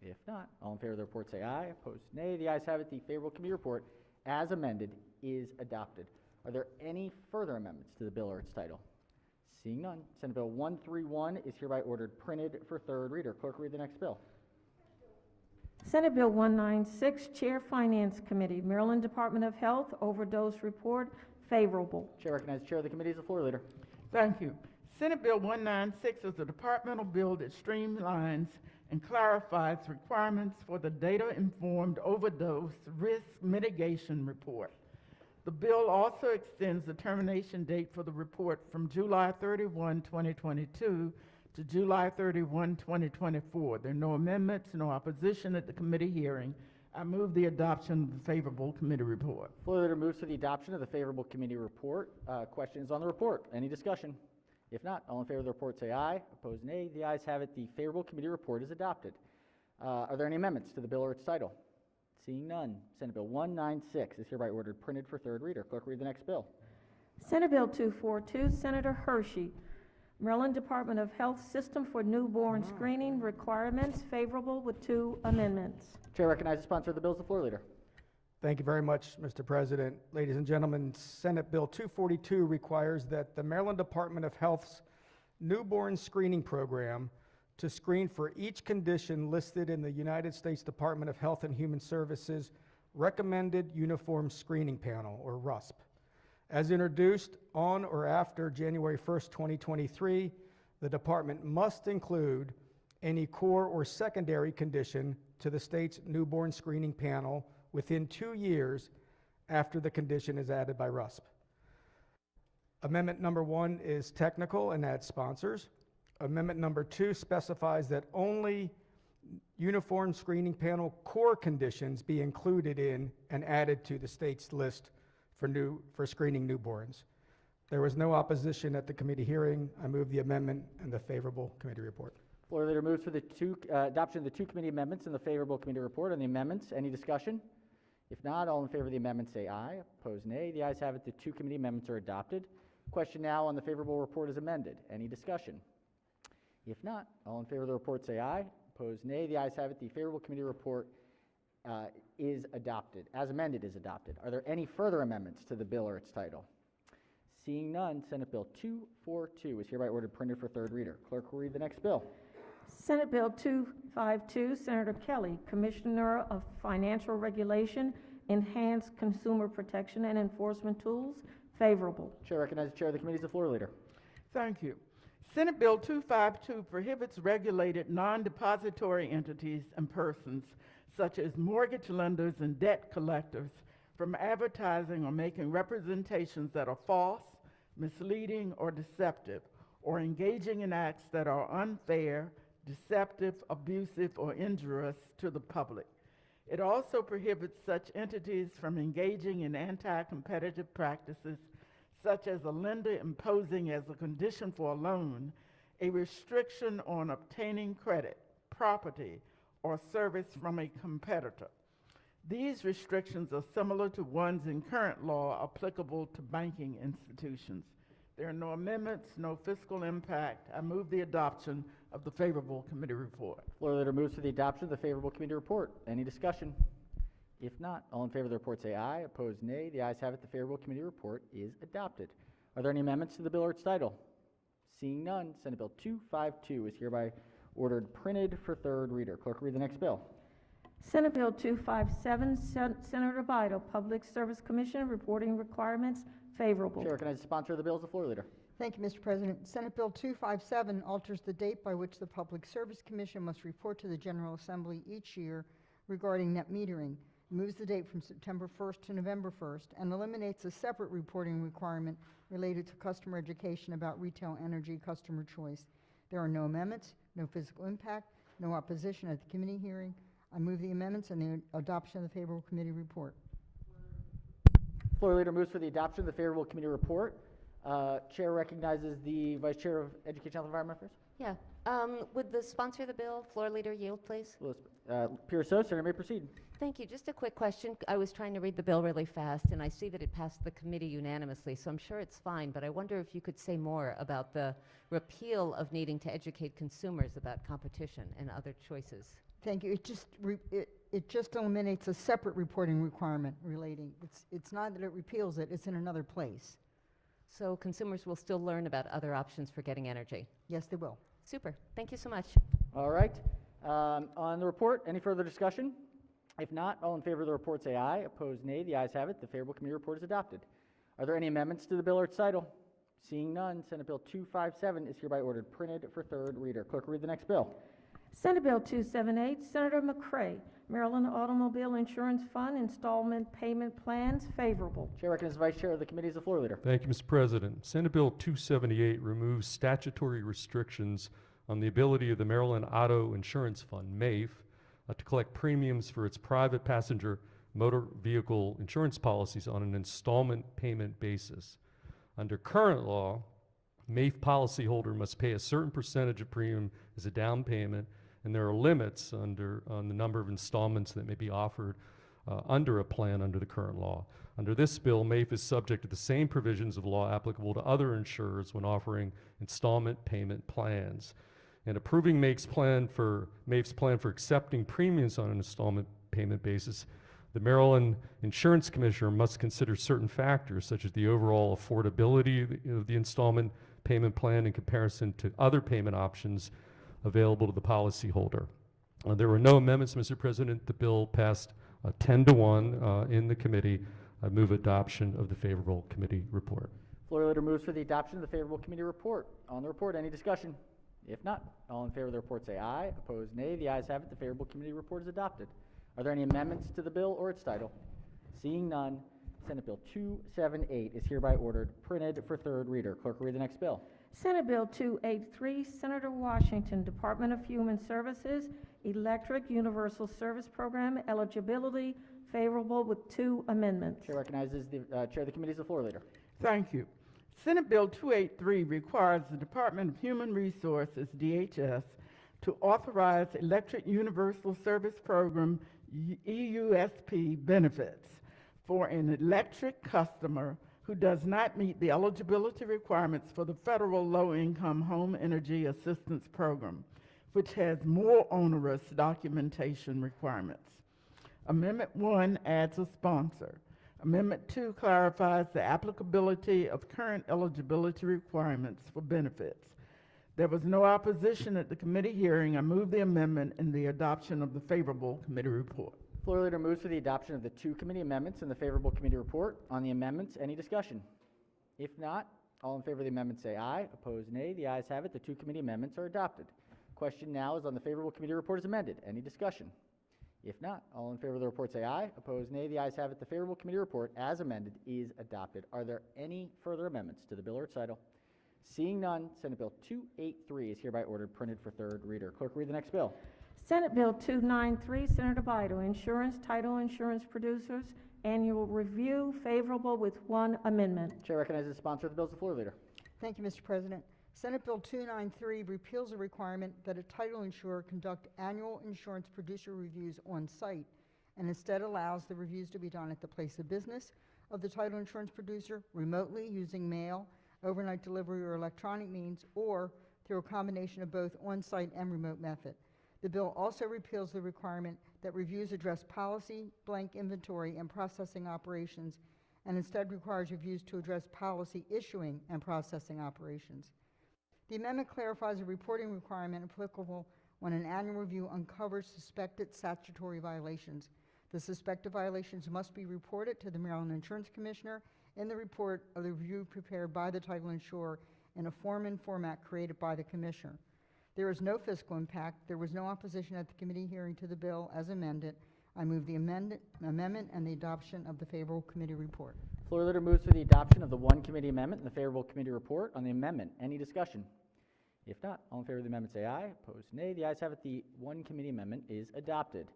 If not, all in favor of the report say aye. Opposed, nay. The ayes have it. The favorable committee report as amended is adopted. Are there any further amendments to the bill or its title? Seeing none, Senate Bill 131 is hereby ordered printed for third reader. Clerk, read the next bill. Senate Bill 196, Chair Finance Committee, Maryland Department of Health Overdose Report, favorable. Chair recognizes the chair of the committee as the floor leader. Thank you. Senate Bill 196 is a departmental bill that streamlines and clarifies requirements for the data-informed overdose risk mitigation report. The bill also extends the termination date for the report from July 31, 2022 to July 31, 2024. There are no amendments, no opposition at the committee hearing. I move the adoption of the favorable committee report. Floor leader moves for the adoption of the favorable committee report. Questions on the report? Any discussion? If not, all in favor of the report say aye. Opposed, nay. The ayes have it. The favorable committee report is adopted. Are there any amendments to the bill or its title? Seeing none, Senate Bill 196 is hereby ordered printed for third reader. Clerk, read the next bill. Senate Bill 242, Senator Hershey, Maryland Department of Health System for Newborn Screening Requirements, favorable with two amendments. Chair recognizes the sponsor of the bill as the floor leader. Thank you very much, Mr. President. Ladies and gentlemen, Senate Bill 242 requires that the Maryland Department of Health's newborn screening program to screen for each condition listed in the United States Department of Health and Human Services Recommended Uniform Screening Panel, or RUSP. As introduced on or after January 1st, 2023, the department must include any core or secondary condition to the state's newborn screening panel within 2 years after the condition is added by RUSP. Amendment number 1 is technical and adds sponsors. Amendment number 2 specifies that only uniform screening panel core conditions be included in and added to the state's list for screening newborns. There was no opposition at the committee hearing. I move the amendment and the favorable committee report. Floor leader moves for the adoption of the two committee amendments and the favorable committee report. On the amendments, any discussion? If not, all in favor of the amendment say aye. Opposed, nay. The ayes have it. The two committee amendments are adopted. Question now on the favorable report is amended. Any discussion? If not, all in favor of the report say aye. Opposed, nay. The ayes have it. The favorable committee report is adopted. As amended is adopted. Are there any further amendments to the bill or its title? Seeing none, Senate Bill 242 is hereby ordered printed for third reader. Clerk will read the next bill. Senate Bill 252, Senator Kelly, Commissioner of Financial Regulation, Enhanced Consumer Protection and Enforcement Tools, favorable. Chair recognizes the Chair of the Committee as the floor leader. Thank you. Senate Bill 252 prohibits regulated non-depository entities and persons, such as mortgage lenders and debt collectors, from advertising or making representations that are false, misleading, or deceptive, or engaging in acts that are unfair, deceptive, abusive, or injurious to the public. It also prohibits such entities from engaging in anti-competitive practices, such as a lender imposing as a condition for a loan a restriction on obtaining credit, property, or service from a competitor. These restrictions are similar to ones in current law applicable to banking institutions. There are no amendments, no fiscal impact. I move the adoption of the favorable committee report. Floor leader moves for the adoption of the favorable committee report. Any discussion? If not, all in favor of the report say aye. Opposed, nay. The ayes have it. The favorable committee report is adopted. Are there any amendments to the bill or its title? Seeing none, Senate Bill 252 is hereby ordered printed for third reader. Clerk will read the next bill. Senate Bill 257, Senator Bido, Public Service Commission, reporting requirements, favorable. Chair recognizes the sponsor of the bill as the floor leader. Thank you, Mr. President. Senate Bill 257 alters the date by which the Public Service Commission must report to the General Assembly each year regarding net metering. It moves the date from September 1st to November 1st and eliminates a separate reporting requirement related to customer education about retail energy customer choice. There are no amendments, no physical impact, no opposition at the committee hearing. I move the amendments and the adoption of the favorable committee report. Floor leader moves for the adoption of the favorable committee report. Chair recognizes the Vice Chair of Education, Health, and Environment Affairs. Yeah. Would the sponsor of the bill, floor leader, yield, please? Pierce, Senator may proceed. Thank you. Just a quick question. I was trying to read the bill really fast, and I see that it passed the committee unanimously, so I'm sure it's fine, but I wonder if you could say more about the repeal of needing to educate consumers about competition and other choices. Thank you. It just eliminates a separate reporting requirement relating. It's not that it repeals it, it's in another place. So consumers will still learn about other options for getting energy? Yes, they will. Super. Thank you so much. All right. On the report, any further discussion? If not, all in favor of the report say aye. Opposed, nay. The ayes have it. The favorable committee report is adopted. Are there any amendments to the bill or its title? Seeing none, Senate Bill 257 is hereby ordered printed for third reader. Clerk will read the next bill. Senate Bill 278, Senator Mcrae, Maryland Automobile Insurance Fund Installment Payment Plans, favorable. Chair recognizes the Vice Chair of the committee as the floor leader. Thank you, Mr. President. Senate Bill 278 removes statutory restrictions on the ability of the Maryland Auto Insurance Fund, MAIF, to collect premiums for its private passenger motor vehicle insurance policies on an installment payment basis. Under current law, MAIF policyholder must pay a certain percentage of premium as a down payment, and there are limits on the number of installments that may be offered under a plan under the current law. Under this bill, MAIF is subject to the same provisions of law applicable to other insurers when offering installment payment plans. And approving MAIF's plan for accepting premiums on an installment payment basis, the Maryland Insurance Commissioner must consider certain factors, such as the overall affordability of the installment payment plan in comparison to other payment options available to the policyholder. There were no amendments, Mr. President. The bill passed 10-1 in the committee. I move adoption of the favorable committee report. Floor leader moves for the adoption of the favorable committee report. On the report, any discussion? If not, all in favor of the report say aye. Opposed, nay. The ayes have it. The favorable committee report is adopted. Are there any amendments to the bill or its title? Seeing none, Senate Bill 278 is hereby ordered printed for third reader. Clerk will read the next bill. Senate Bill 283, Senator Washington, Department of Human Services, Electric Universal Service Program, eligibility, favorable with 2 amendments. Chair recognizes the Chair of the committee as the floor leader. Thank you. Senate Bill 283 requires the Department of Human Resources, DHS, to authorize Electric Universal Service Program, EUSP benefits for an electric customer who who does not meet the eligibility requirements for the federal low-income home energy assistance program, which has more onerous documentation requirements. Amendment 1 adds a sponsor. Amendment 2 clarifies the applicability of current eligibility requirements for benefits. There was no opposition at the committee hearing. I move the amendment and the adoption of the favorable committee report. Floor leader moves for the adoption of the 2 committee amendments and the favorable committee report. On the amendments, any discussion? If not, all in favor of the amendment say aye. Opposed, nay. The ayes have it. The 2 committee amendments are adopted. Question now is on the favorable committee report as amended. Any discussion? If not, all in favor of the report say aye. Opposed, nay. The ayes have it. The favorable committee report as amended is adopted. Are there any further amendments to the bill or its title? Seeing none, Senate Bill 283 is hereby ordered printed for third reader. Clerk, read the next bill. Senate Bill 293, Senator Biden, Insurance, Title Insurance Producers, Annual Review, favorable with 1 amendment. Chair recognizes the sponsor of the bill as the floor leader. Thank you, Mr. President. Senate Bill 293 repeals a requirement that a title insurer conduct annual insurance producer reviews on site and instead allows the reviews to be done at the place of business of the title insurance producer, remotely using mail, overnight delivery, or electronic means, or through a combination of both on-site and remote method. The bill also repeals the requirement that reviews address policy, blank inventory, and processing operations, and instead requires reviews to address policy issuing and processing operations. The amendment clarifies a reporting requirement applicable when an annual review uncovers suspected statutory violations. The suspected violations must be reported to the Maryland Insurance Commissioner in the report of the review prepared by the title insurer in a form and format created by the Commissioner. There is no fiscal impact. There was no opposition at the committee hearing to the bill as amended. I move the amendment and the adoption of the favorable committee report. Floor leader moves for the adoption of the 1 committee amendment and the favorable committee report. On the amendment, any discussion? If not, all in favor of the amendment say aye. Opposed, nay. The ayes have it. The 1 committee amendment is adopted.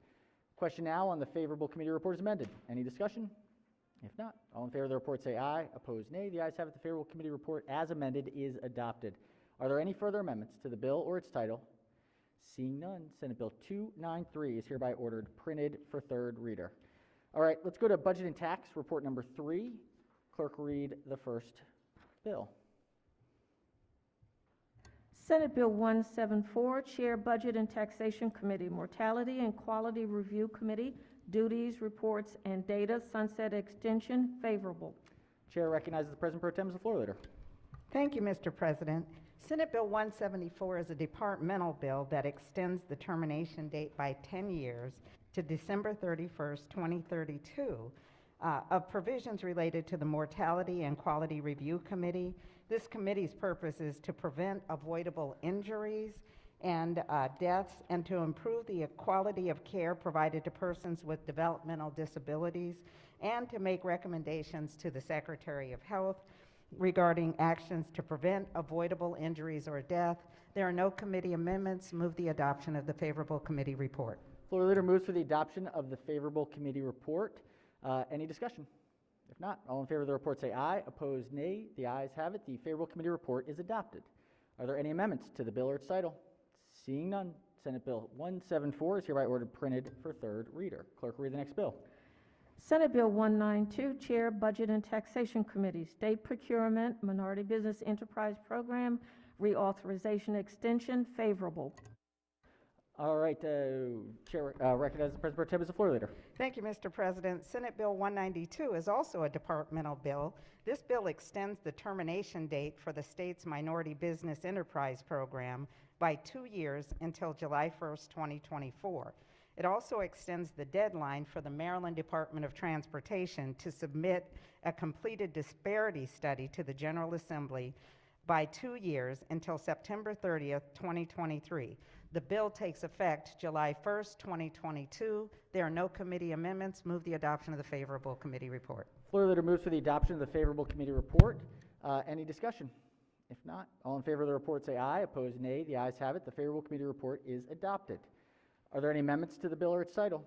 Question now on the favorable committee report is amended. Any discussion? If not, all in favor of the report say aye. Opposed, nay. The ayes have it. The favorable committee report as amended is adopted. Are there any further amendments to the bill or its title? Seeing none, Senate Bill 293 is hereby ordered printed for third reader. All right, let's go to Budget and Tax, report number 3. Clerk, read the first bill. Senate Bill 174, Chair Budget and Taxation Committee, Mortality and Quality Review Committee, Duties, Reports, and Data, Sunset Extension, favorable. Chair recognizes the President Pro Tem as the floor leader. Thank you, Mr. President. Senate Bill 174 is a departmental bill that extends the termination date by 10 years to December 31st, 2032, of provisions related to the Mortality and Quality Review Committee. This committee's purpose is to prevent avoidable injuries and deaths and to improve the quality of care provided to persons with developmental disabilities and to make recommendations to the Secretary of Health regarding actions to prevent avoidable injuries or death. There are no committee amendments. Move the adoption of the favorable committee report. Floor leader moves for the adoption of the favorable committee report. Any discussion? If not, all in favor of the report say aye. Opposed, nay. The ayes have it. The favorable committee report is adopted. Are there any amendments to the bill or its title? Seeing none, Senate Bill 174 is hereby ordered printed for third reader. Clerk, read the next bill. Senate Bill 192, Chair Budget and Taxation Committee, State Procurement, Minority Business Enterprise Program, Reauthorization Extension, favorable. All right, Chair recognizes the President Pro Tem as the floor leader. Thank you, Mr. President. Senate Bill 192 is also a departmental bill. This bill extends the termination date for the state's Minority Business Enterprise Program by 2 years until July 1st, 2024. It also extends the deadline for the Maryland Department of Transportation to submit a completed disparity study to the General Assembly by 2 years until September 30th, 2023. The bill takes effect July 1st, 2022. There are no committee amendments. Move the adoption of the favorable committee report. Floor leader moves for the adoption of the favorable committee report. Any discussion? If not, all in favor of the report say aye. Opposed, nay. The ayes have it. The favorable committee report is adopted. Are there any amendments to the bill or its title?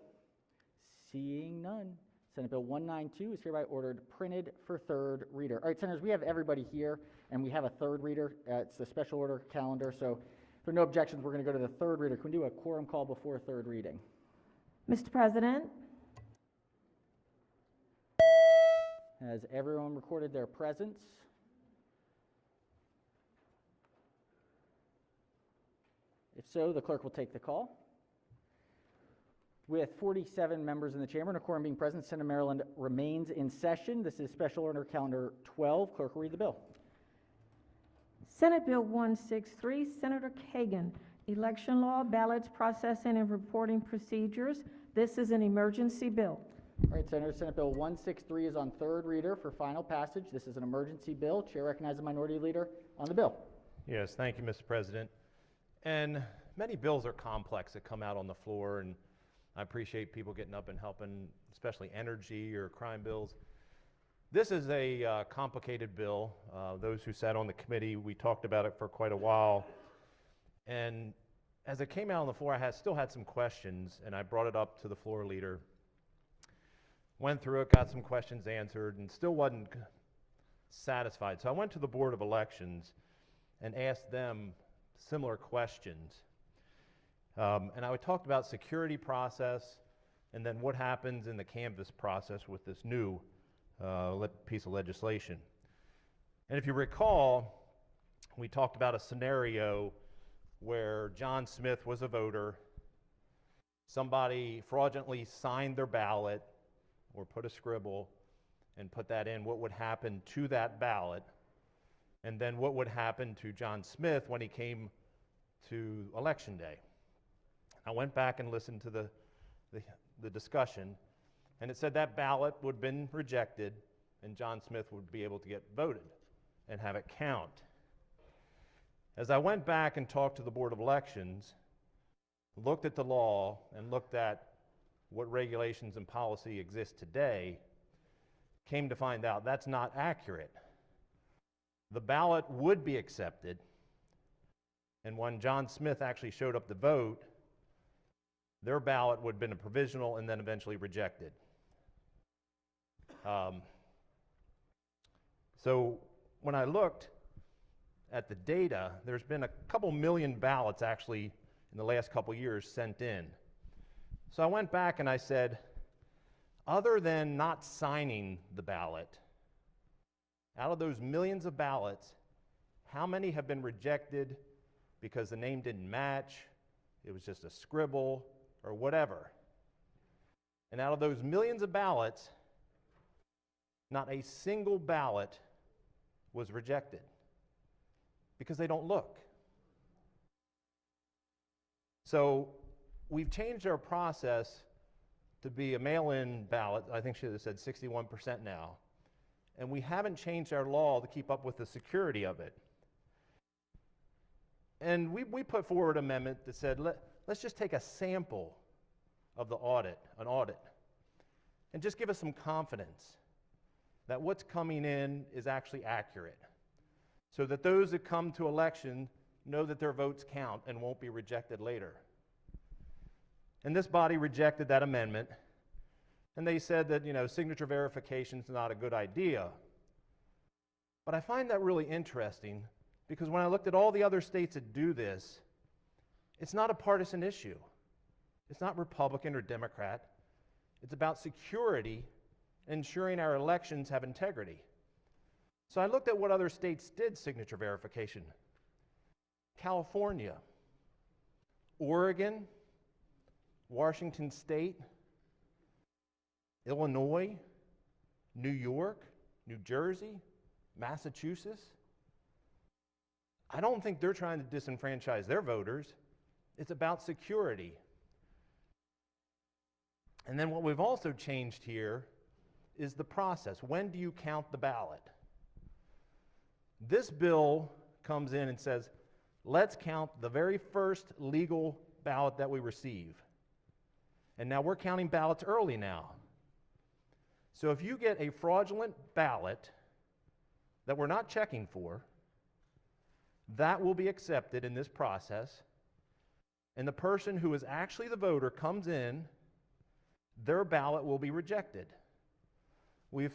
Seeing none, Senate Bill 192 is hereby ordered printed for third reader. All right, Senators, we have everybody here, and we have a third reader. It's the special order calendar, so if there are no objections, we're going to go to the third reader. Can we do a quorum call before third reading? Mr. President, Has everyone recorded their presence? If so, the clerk will take the call. With 47 members in the chamber and a quorum being present, Senate of Maryland remains in session. This is Special Order Calendar 12. Clerk will read the bill. Senate Bill 163, Senator Kagan, Election Law, Ballots, Processing, and Reporting Procedures. This is an emergency bill. All right, Senator, Senate Bill 163 is on third reader for final passage. This is an emergency bill. Chair recognizes the Minority Leader on the bill. Yes, thank you, Mr. President. And many bills are complex that come out on the floor, and I appreciate people getting up and helping, especially energy or crime bills. This is a complicated bill. Those who sat on the committee, we talked about it for quite a while. And as it came out on the floor, I still had some questions, and I brought it up to the floor leader. Went through it, got some questions answered, and still wasn't satisfied. So I went to the Board of Elections and asked them similar questions. And I talked about security process and then what happens in the canvass process with this new piece of legislation. And if you recall, we talked about a scenario where John Smith was a voter, somebody fraudulently signed their ballot or put a scribble and put that in, what would happen to that ballot, and then what would happen to John Smith when he came to Election Day. I went back and listened to the discussion, and it said that ballot would have been rejected and John Smith would be able to get voted and have it count. As I went back and talked to the Board of Elections, looked at the law and looked at what regulations and policy exist today, came to find out that's not accurate. The ballot would be accepted, and when John Smith actually showed up to vote, their ballot would have been a provisional and then eventually rejected. So when I looked at the data, there's been a couple million ballots actually in the last couple years sent in. So I went back and I said, other than not signing the ballot, out of those millions of ballots, how many have been rejected because the name didn't match, it was just a scribble, or whatever? And out of those millions of ballots, not a single ballot was rejected because they don't look. So we've changed our process to be a mail-in ballot. I think she have said 61% now. And we haven't changed our law to keep up with the security of it. And we put forward an amendment that said, let's just take a sample of the audit, and just give us some confidence that what's coming in is actually accurate, so that those that come to election know that their votes count and won't be rejected later. And this body rejected that amendment, and they said that, signature verification is not a good idea. But I find that really interesting, because when I looked at all the other states that do this, it's not a partisan issue. It's not Republican or Democrat. It's about security, ensuring our elections have integrity. So I looked at what other states did signature verification. California, Oregon, Washington State, Illinois, New York, New Jersey, Massachusetts. I don't think they're trying to disenfranchise their voters. It's about security. And then what we've also changed here is the process. When do you count the ballot? This bill comes in and says, let's count the very first legal ballot that we receive. And now we're counting ballots early now. So if you get a fraudulent ballot that we're not checking for, that will be accepted in this process. And the person who is actually the voter comes in, their ballot will be rejected. We've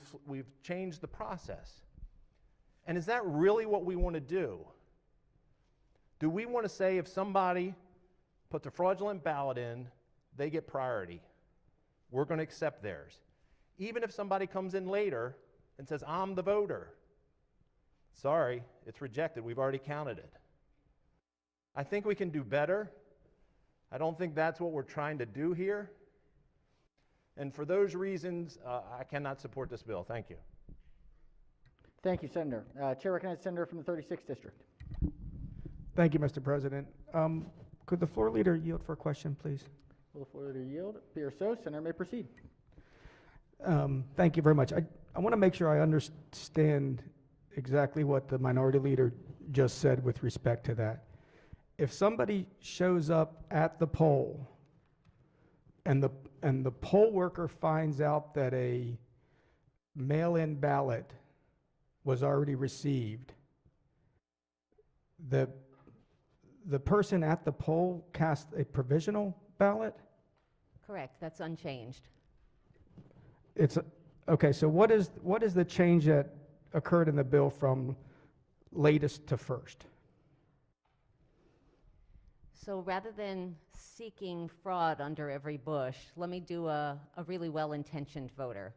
changed the process. And is that really what we want to do? Do we want to say if somebody puts a fraudulent ballot in, they get priority? We're going to accept theirs. Even if somebody comes in later and says, I'm the voter. Sorry, it's rejected. We've already counted it. I think we can do better. I don't think that's what we're trying to do here. And for those reasons, I cannot support this bill. Thank you. Thank you, Senator. Chair recognizes Senator from the 36th District. Thank you, Mr. President. Could the floor leader yield for a question, please? Will the floor leader yield? Appears so. Senator may proceed. Thank you very much. I want to make sure I understand exactly what the minority leader just said with respect to that. If somebody shows up at the poll and the poll worker finds out that a mail-in ballot was already received, the person at the poll cast a provisional ballot? Correct, that's unchanged. It's okay. So what is the change that occurred in the bill from latest to first? So rather than seeking fraud under every bush, let me do a really well-intentioned voter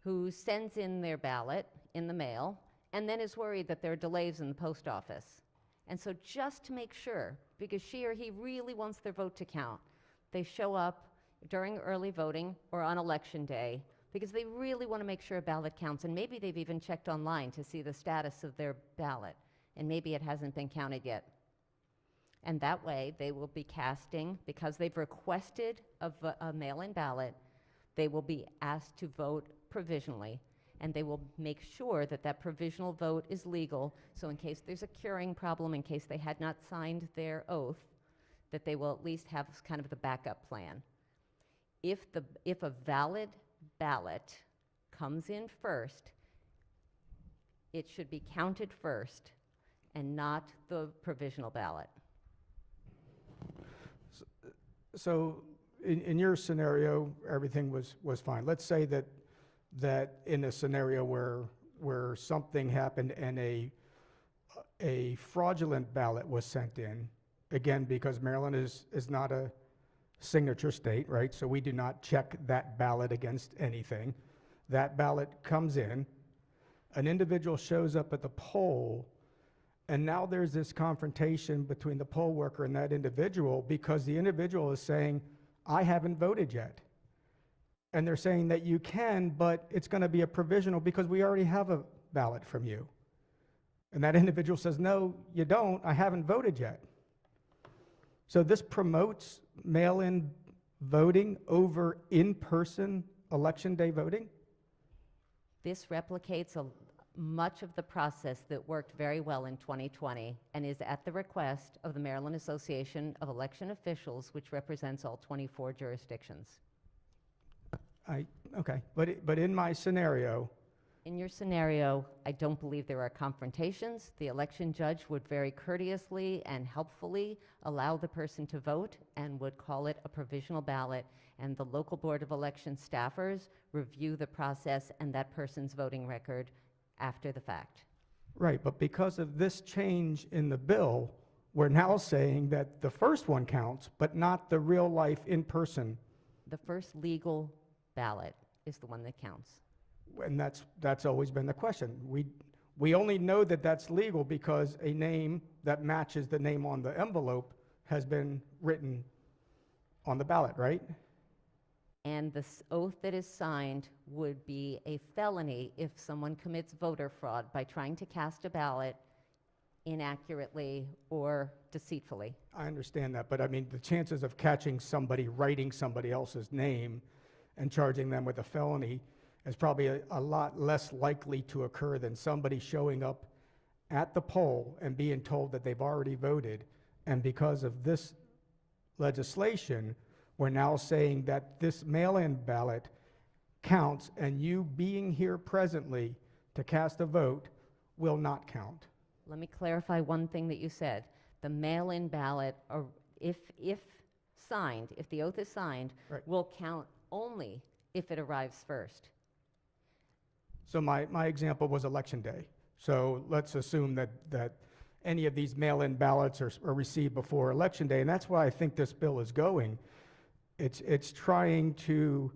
who sends in their ballot in the mail and then is worried that there are delays in the post office. And so just to make sure, because she or he really wants their vote to count, they show up during early voting or on election day because they really want to make sure a ballot counts. And maybe they've even checked online to see the status of their ballot, and maybe it hasn't been counted yet. And that way, they will be casting, because they've requested a mail-in ballot, they will be asked to vote provisionally, and they will make sure that that provisional vote is legal, so in case there's a curing problem, in case they had not signed their oath, that they will at least have kind of the backup plan. If a valid ballot comes in first, it should be counted first and not the provisional ballot. So in your scenario, everything was fine. Let's say that in a scenario where something happened and a fraudulent ballot was sent in, again, because Maryland is not a signature state, right? So we do not check that ballot against anything. That ballot comes in, an individual shows up at the poll, and now there's this confrontation between the poll worker and that individual because the individual is saying, I haven't voted yet. And they're saying that you can, but it's going to be a provisional because we already have a ballot from you. And that individual says, no, you don't. I haven't voted yet. So this promotes mail-in voting over in-person election day voting? This replicates much of the process that worked very well in 2020 and is at the request of the Maryland Association of Election Officials, which represents all 24 jurisdictions. Okay, but in my scenario... In your scenario, I don't believe there are confrontations. The election judge would very courteously and helpfully allow the person to vote and would call it a provisional ballot, and the local board of election staffers review the process and that person's voting record after the fact. Right, but because of this change in the bill, we're now saying that the first one counts, but not the real life in-person. The first legal ballot is the one that counts. And that's always been the question. We only know that that's legal because a name that matches the name on the envelope has been written on the ballot, right? And the oath that is signed would be a felony if someone commits voter fraud by trying to cast a ballot inaccurately or deceitfully. I understand that, but I mean, the chances of catching somebody writing somebody else's name and charging them with a felony is probably a lot less likely to occur than somebody showing up at the poll and being told that they've already voted. And because of this legislation, we're now saying that this mail-in ballot counts, and you being here presently to cast a vote will not count. Let me clarify one thing that you said. The mail-in ballot, or if signed, if the oath is signed, right, will count only if it arrives first. So my example was election day. So let's assume that any of these mail-in ballots are received before election day, and that's why I think this bill is going. It's trying to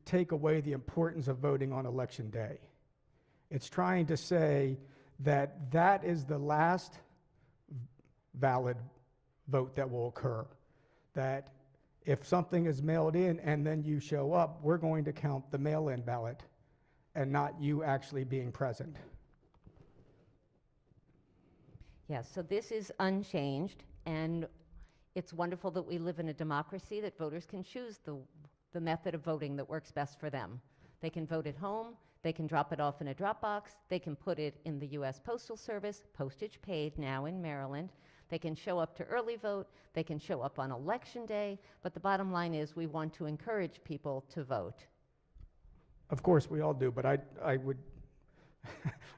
take away the importance of voting on election day. It's trying to say that that is the last valid vote that will occur. That if something is mailed in and then you show up, we're going to count the mail-in ballot and not you actually being present. Yes, so this is unchanged, and it's wonderful that we live in a democracy that voters can choose the method of voting that works best for them. They can vote at home, they can drop it off in a drop box, they can put it in the U.S. Postal Service, postage paid now in Maryland. They can show up to early vote, they can show up on election day, but the bottom line is we want to encourage people to vote. Of course, we all do, but I would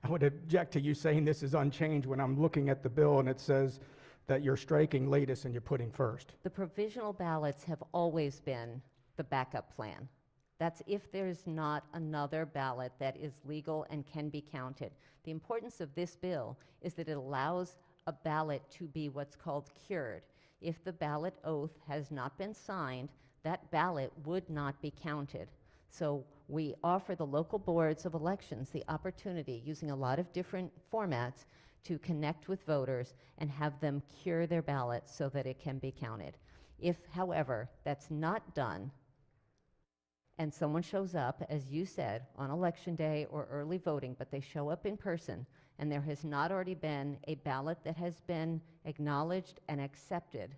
I would object to you saying this is unchanged when I'm looking at the bill and it says that you're striking latest and you're putting first. The provisional ballots have always been the backup plan. That's if there's not another ballot that is legal and can be counted. The importance of this bill is that it allows a ballot to be what's called cured. If the ballot oath has not been signed, that ballot would not be counted. So we offer the local boards of elections the opportunity, using a lot of different formats, to connect with voters and have them cure their ballots so that it can be counted. If, however, that's not done, and someone shows up, as you said, on election day or early voting, but they show up in person, and there has not already been a ballot that has been acknowledged and accepted,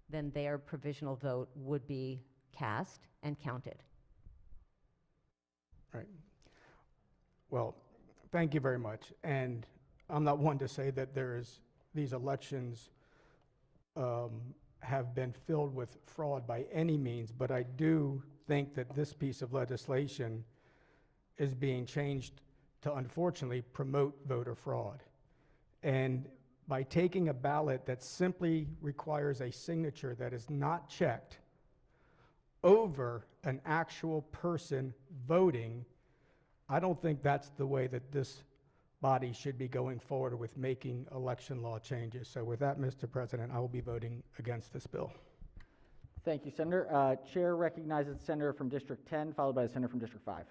then their provisional vote would be cast and counted. Right. Well, thank you very much. And I'm not one to say that these elections have been filled with fraud by any means, but I do think that this piece of legislation is being changed to, unfortunately, promote voter fraud. And by taking a ballot that simply requires a signature that is not checked over an actual person voting, I don't think that's the way that this body should be going forward with making election law changes. So with that, Mr. President, I will be voting against this bill. Thank you, Senator. Chair recognizes the Senator from District 10, followed by the Senator from District 5.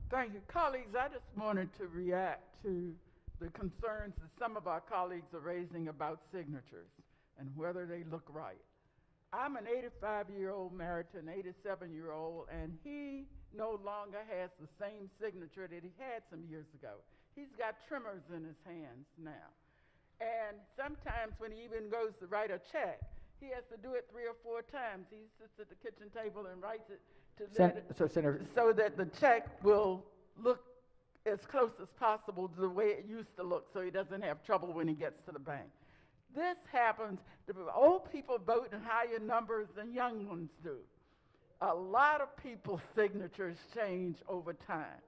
Thank you. Colleagues, I just wanted to react to the concerns that some of our colleagues are raising about signatures and whether they look right. I'm an 85-year-old married to an 87-year-old, and he no longer has the same signature that he had some years ago. He's got tremors in his hands now. And sometimes when he even goes to write a check, he has to do it 3 or 4 times. He sits at the kitchen table and writes it so that the check will look as close as possible to the way it used to look, so he doesn't have trouble when he gets to the bank. This happens to old people vote in higher numbers than young ones do. A lot of people's signatures change over time.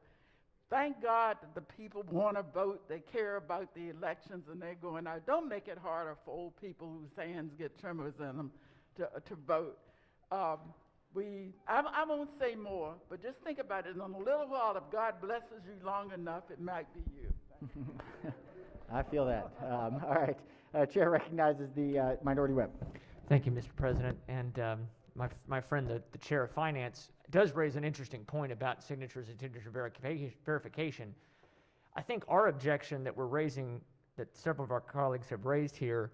Thank God that the people want to vote, they care about the elections, and they're going out. Don't make it harder for old people whose hands get tremors in them to vote. I won't say more, but just think about it. In a little while, if God blesses you long enough, it might be you. I feel that. All right. Chair recognizes the Minority Whip. Thank you, Mr. President. And my friend, the Chair of Finance, does raise an interesting point about signatures and signature verification. I think our objection that we're raising, that several of our colleagues have raised here,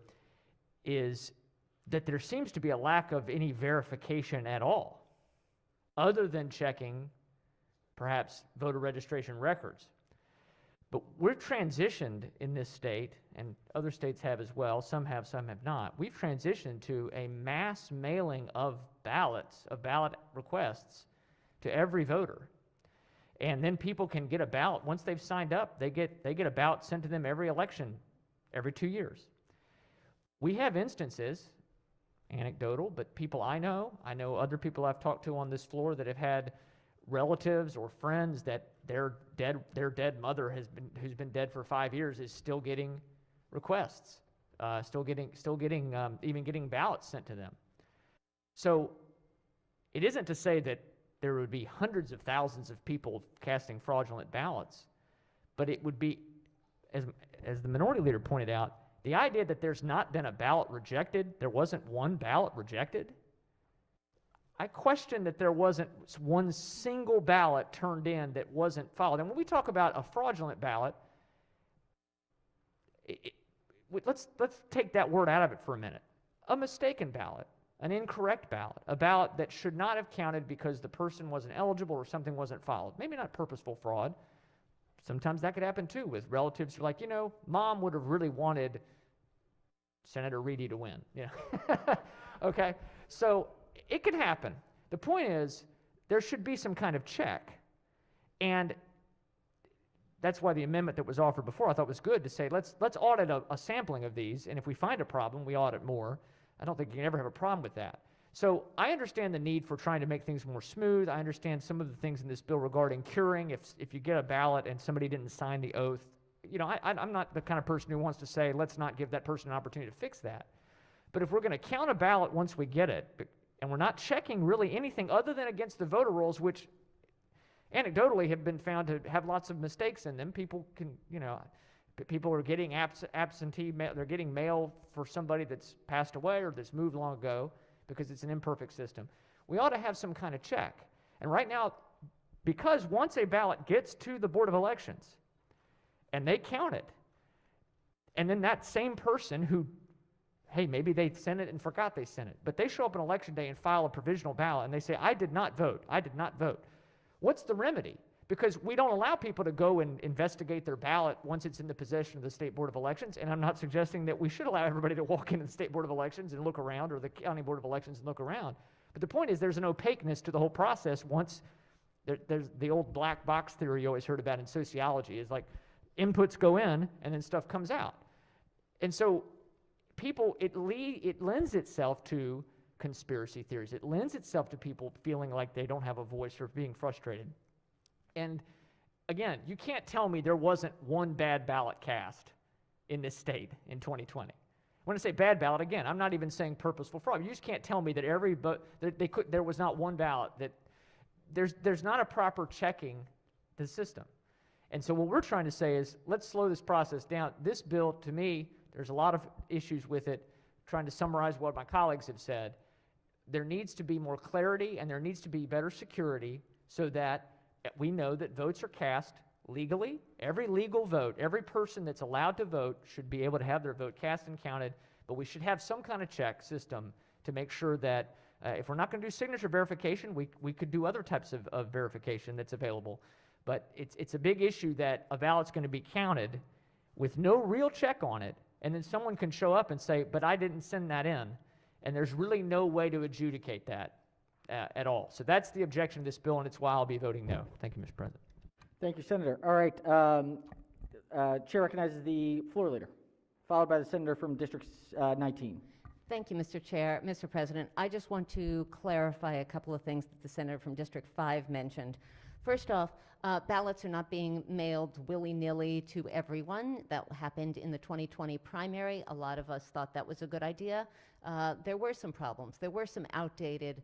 is that there seems to be a lack of any verification at all, other than checking perhaps voter registration records. But we're transitioned in this state, and other states have as well, some have not. We've transitioned to a mass mailing of ballots, of ballot requests to every voter. And then people can get a ballot. Once they've signed up, they get a ballot sent to them every election, every 2 years. We have instances, anecdotal, but people I know other people I've talked to on this floor that have had relatives or friends that their dead mother who's been dead for 5 years is still getting requests, even getting ballots sent to them. So it isn't to say that there would be hundreds of thousands of people casting fraudulent ballots, but it would be, as the minority leader pointed out, the idea that there's not been a ballot rejected, there wasn't one ballot rejected, I question that there wasn't one single ballot turned in that wasn't followed. And when we talk about a fraudulent ballot, let's take that word out of it for a minute. A mistaken ballot, an incorrect ballot, a ballot that should not have counted because the person wasn't eligible or something wasn't followed. Maybe not purposeful fraud. Sometimes that could happen too with relatives who are like, you know, Mom would have really wanted Senator Reedy to win. You know? Okay? So it could happen. The point is, there should be some kind of check. And that's why the amendment that was offered before I thought was good, to say let's audit a sampling of these, and if we find a problem, we audit more. I don't think you can ever have a problem with that. So I understand the need for trying to make things more smooth. I understand some of the things in this bill regarding curing. If you get a ballot and somebody didn't sign the oath, you know, I'm not the kind of person who wants to say let's not give that person an opportunity to fix that. But if we're going to count a ballot once we get it, and we're not checking really anything other than against the voter rolls, which anecdotally have been found to have lots of mistakes in them. People can, you know, people are getting absentee mail, they're getting mail for somebody that's passed away or that's moved long ago because it's an imperfect system. We ought to have some kind of check. And right now, because once a ballot gets to the Board of Elections and they count it, and then that same person who, hey, maybe they sent it and forgot they sent it, but they show up on election day and file a provisional ballot and they say, I did not vote, I did not vote. What's the remedy? Because we don't allow people to go and investigate their ballot once it's in the possession of the State Board of Elections, and I'm not suggesting that we should allow everybody to walk into the State Board of Elections and look around, or the County Board of Elections and look around. But the point is there's an opaqueness to the whole process once there's the old black box theory you always heard about in sociology, is like inputs go in and then stuff comes out. And so people, it lends itself to conspiracy theories. It lends itself to people feeling like they don't have a voice or being frustrated. And again, you can't tell me there wasn't one bad ballot cast in this state in 2020. When I say bad ballot, again, I'm not even saying purposeful fraud. You just can't tell me that there was not one ballot that there's not a proper checking the system. And so what we're trying to say is let's slow this process down. This bill, to me, there's a lot of issues with it. Trying to summarize what my colleagues have said, there needs to be more clarity and there needs to be better security so that we know that votes are cast legally. Every legal vote, every person that's allowed to vote should be able to have their vote cast and counted, but we should have some kind of check system to make sure that if we're not going to do signature verification, we could do other types of verification that's available. But it's a big issue that a ballot's going to be counted with no real check on it, and then someone can show up and say, but I didn't send that in, and there's really no way to adjudicate that at all. So that's the objection to this bill, and it's why I'll be voting no. Thank you, Mr. President. Thank you, Senator. All right, Chair recognizes the floor leader, followed by the senator from District 19. Thank you, Mr. Chair. Mr. President, I just want to clarify a couple of things that the senator from District 5 mentioned. First off, ballots are not being mailed willy-nilly to everyone. That happened in the 2020 primary. A lot of us thought that was a good idea. There were some problems. There were some outdated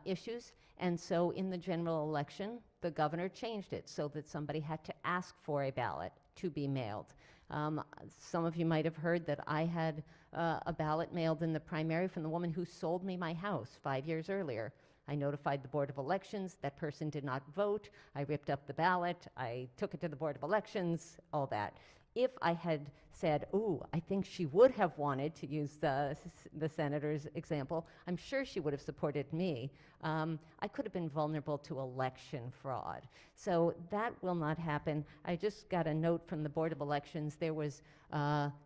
issues. And so in the general election, the governor changed it so that somebody had to ask for a ballot to be mailed. Some of you might have heard that I had a ballot mailed in the primary from the woman who sold me my house 5 years earlier. I notified the Board of Elections. That person did not vote. I ripped up the ballot. I took it to the Board of Elections, all that. If I had said, ooh, I think she would have wanted to use the senator's example, I'm sure she would have supported me. I could have been vulnerable to election fraud. So that will not happen. I just got a note from the Board of Elections. There was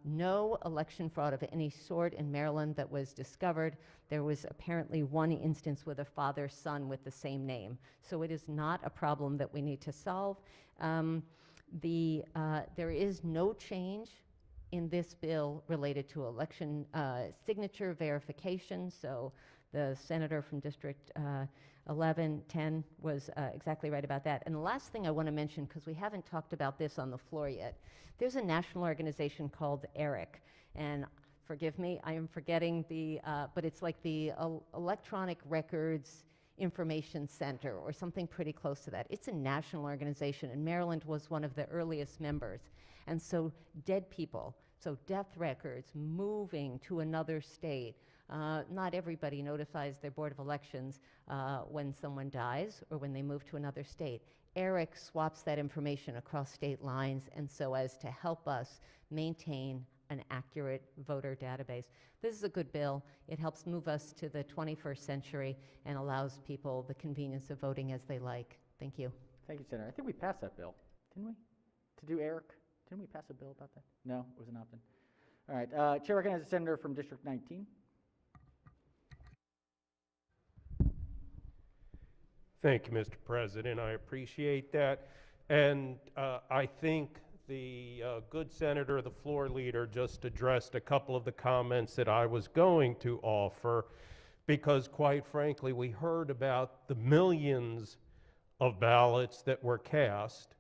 no election fraud of any sort in Maryland that was discovered. There was apparently one instance with a father-son with the same name. So it is not a problem that we need to solve. There is no change in this bill related to election signature verification. So the senator from District 10 was exactly right about that. And the last thing I want to mention, because we haven't talked about this on the floor yet, there's a national organization called ERIC. And forgive me, I am forgetting but it's like the Electronic Records Information Center or something pretty close to that. It's a national organization, and Maryland was one of the earliest members. And so dead people, so death records moving to another state, Not everybody notifies their Board of Elections when someone dies or when they move to another state. Eric swaps that information across state lines, and so as to help us maintain an accurate voter database. This is a good bill. It helps move us to the 21st century and allows people the convenience of voting as they like. Thank you. Thank you, Senator. I think we passed that bill, didn't we? To do Eric? Didn't we pass a bill about that? No, it was an opt-in. All right, Chair recognizes the senator from District 19. Thank you, Mr. President. I appreciate that. And I think the good senator, the floor leader, just addressed a couple of the comments that I was going to offer, because quite frankly, we heard about the millions of ballots that were cast,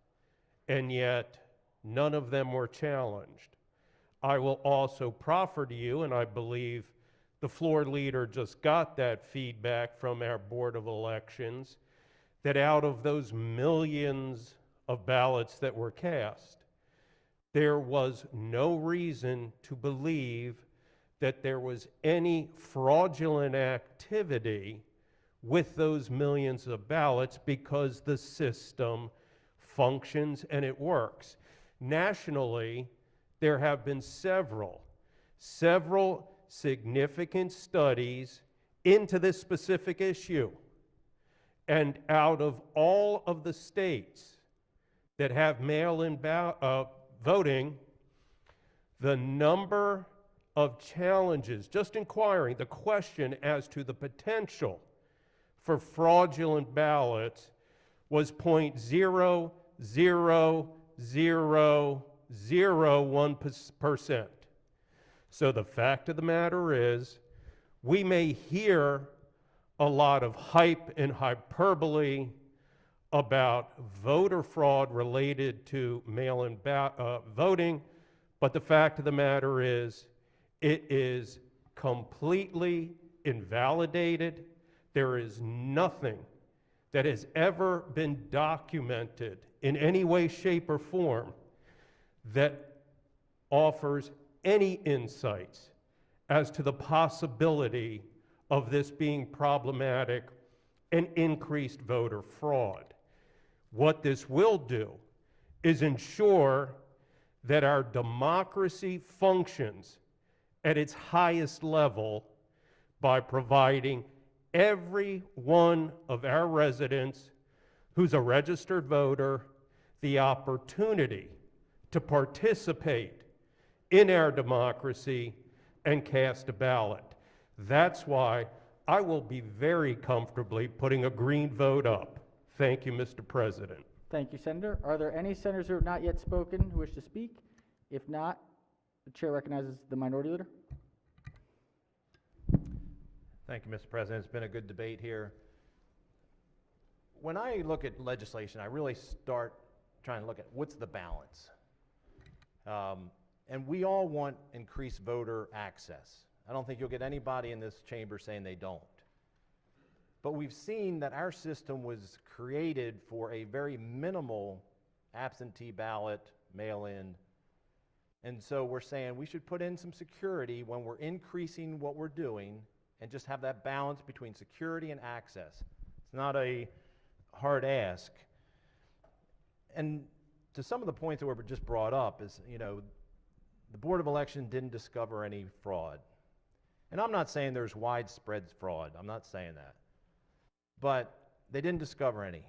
and yet none of them were challenged. I will also proffer to you, and I believe the floor leader just got that feedback from our Board of Elections, that out of those millions of ballots that were cast, there was no reason to believe that there was any fraudulent activity with those millions of ballots, because the system functions and it works. Nationally, there have been several significant studies into this specific issue. And out of all of the states that have mail-in voting, the number of challenges, just inquiring the question as to the potential for fraudulent ballots, was 0.00001%. So the fact of the matter is, we may hear a lot of hype and hyperbole about voter fraud related to mail-in voting, but the fact of the matter is, it is completely invalidated. There is nothing that has ever been documented in any way, shape, or form that offers any insights as to the possibility of this being problematic and increased voter fraud. What this will do is ensure that our democracy functions at its highest level by providing every one of our residents who's a registered voter the opportunity to participate in our democracy and cast a ballot. That's why I will be very comfortably putting a green vote up. Thank you, Mr. President. Thank you, Senator. Are there any senators who have not yet spoken who wish to speak? If not, the chair recognizes the minority leader. Thank you, Mr. President. It's been a good debate here. When I look at legislation, I really start trying to look at what's the balance. And we all want increased voter access. I don't think you'll get anybody in this chamber saying they don't. But we've seen that our system was created for a very minimal absentee ballot, mail-in. And so we're saying we should put in some security when we're increasing what we're doing and just have that balance between security and access. It's not a hard ask. And to some of the points that were just brought up is, you know, the Board of Election didn't discover any fraud. And I'm not saying there's widespread fraud. I'm not saying that. But they didn't discover any.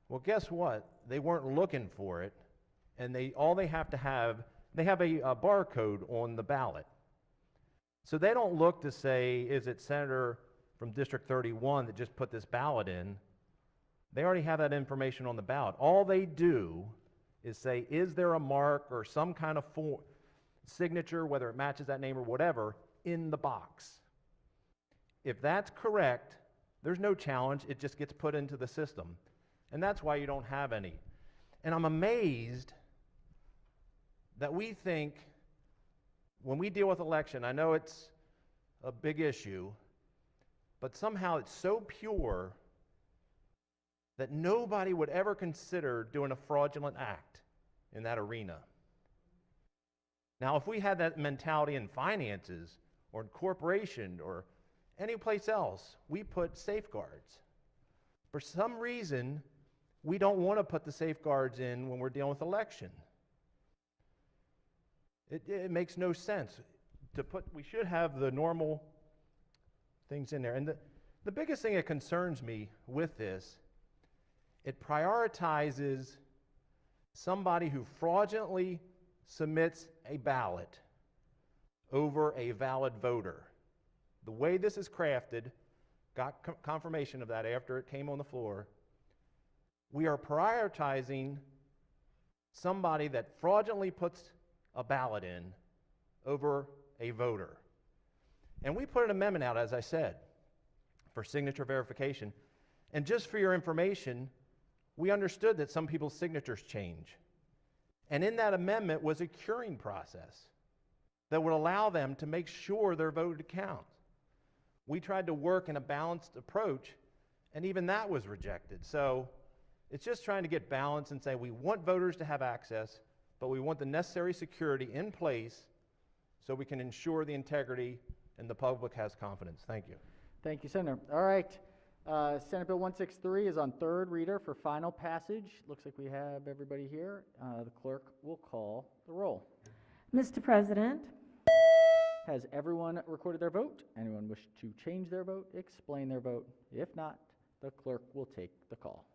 Well, guess what? They weren't looking for it, and they have a barcode on the ballot. So they don't look to say, is it Senator from District 31 that just put this ballot in? They already have that information on the ballot. All they do is say, is there a mark or some kind of signature, whether it matches that name or whatever, in the box? If that's correct, there's no challenge. It just gets put into the system. And that's why you don't have any. And I'm amazed that we think when we deal with election, I know it's a big issue, but somehow it's so pure that nobody would ever consider doing a fraudulent act in that arena. Now, if we had that mentality in finances, or in corporation or any place else, we put safeguards. For some reason, we don't want to put the safeguards in when we're dealing with election. It makes no sense to put, we should have the normal things in there. And the biggest thing that concerns me with this, it prioritizes somebody who fraudulently submits a ballot over a valid voter. The way this is crafted, got confirmation of that after it came on the floor, we are prioritizing somebody that fraudulently puts a ballot in over a voter. And we put an amendment out, as I said, for signature verification. And just for your information, we understood that some people's signatures change. And in that amendment was a curing process that would allow them to make sure their vote would count. We tried to work in a balanced approach, and even that was rejected. So it's just trying to get balance and say we want voters to have access, but we want the necessary security in place so we can ensure the integrity and the public has confidence. Thank you. Thank you, Senator. All right. Senate Bill 163 is on third reader for final passage. Looks like we have everybody here. The clerk will call the roll. Mr. President, Has everyone recorded their vote? Anyone wish to change their vote, explain their vote? If not, the clerk will take the call.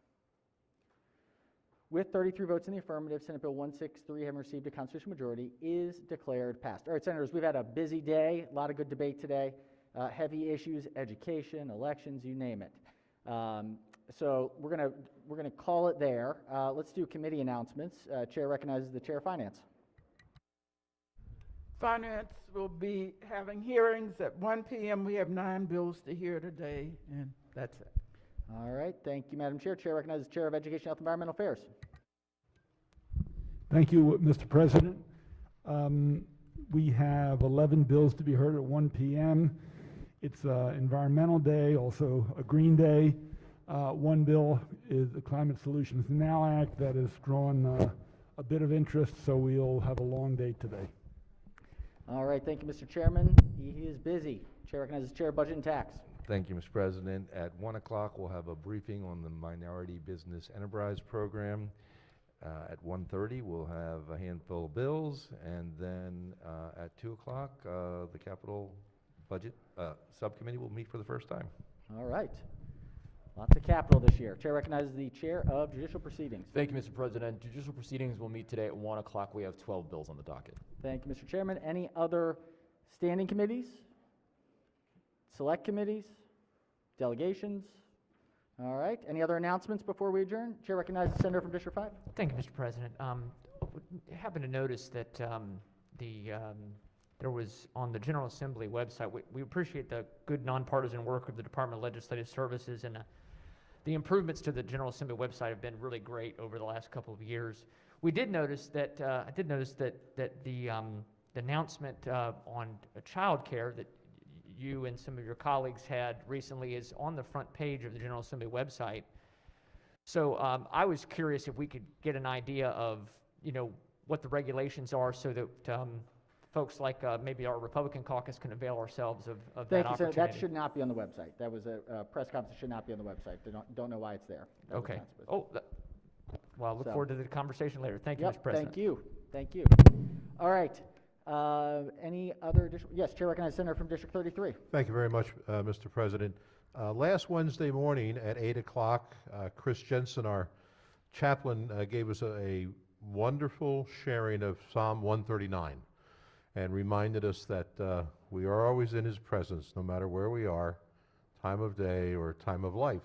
With 33 votes in the affirmative, Senate Bill 163, having received a constitutional majority, is declared passed. All right, Senators, we've had a busy day, a lot of good debate today, heavy issues, education, elections, you name it. So we're gonna call it there. Let's do committee announcements. Chair recognizes the Chair of Finance. Finance will be having hearings at 1 p.m. We have 9 bills to hear today, and that's it. All right, thank you, Madam Chair. Chair recognizes the Chair of Education, Health, and Environmental Affairs. Thank you, Mr. President. We have 11 bills to be heard at 1 p.m. It's Environmental Day, also a Green Day. One bill is the Climate Solutions Now Act that has drawn a bit of interest, so we'll have a long day today. All right, thank you, Mr. Chairman. He is busy. Chair recognizes the Chair of Budget and Tax. Thank you, Mr. President. At 1 o'clock, we'll have a briefing on the Minority Business Enterprise Program. At 1:30, we'll have a handful of bills, and then at 2 o'clock, the Capital Budget Subcommittee will meet for the first time. All right. Lots of capital this year. Chair recognizes the Chair of Judicial Proceedings. Thank you, Mr. President. Judicial Proceedings will meet today at 1 o'clock. We have 12 bills on the docket. Thank you, Mr. Chairman. Any other standing committees? Select committees? Delegations? All right. Any other announcements before we adjourn? Chair recognizes the Senator from District 5. Thank you, Mr. President. I happened to notice that there was on the General Assembly website, we appreciate the good nonpartisan work of the Department of Legislative Services, and the improvements to the General Assembly website have been really great over the last couple of years. We did notice that, the announcement on child care that you and some of your colleagues had recently is on the front page of the General Assembly website. So I was curious if we could get an idea of, what the regulations are so that folks like maybe our Republican caucus can avail ourselves of that opportunity. Thank you, Senator. That should not be on the website. That was a press conference that should not be on the website. Don't know why it's there. Okay. Well, I look forward to the conversation later. Thank you, Yep, Mr. President. thank you. Thank you. All right. Any other additional? Yes, Chair recognizes Senator from District 33. Thank you very much, Mr. President. Last Wednesday morning at 8 o'clock, Chris Jensen, our chaplain, gave us a wonderful sharing of Psalm 139 and reminded us that we are always in his presence, no matter where we are, time of day or time of life.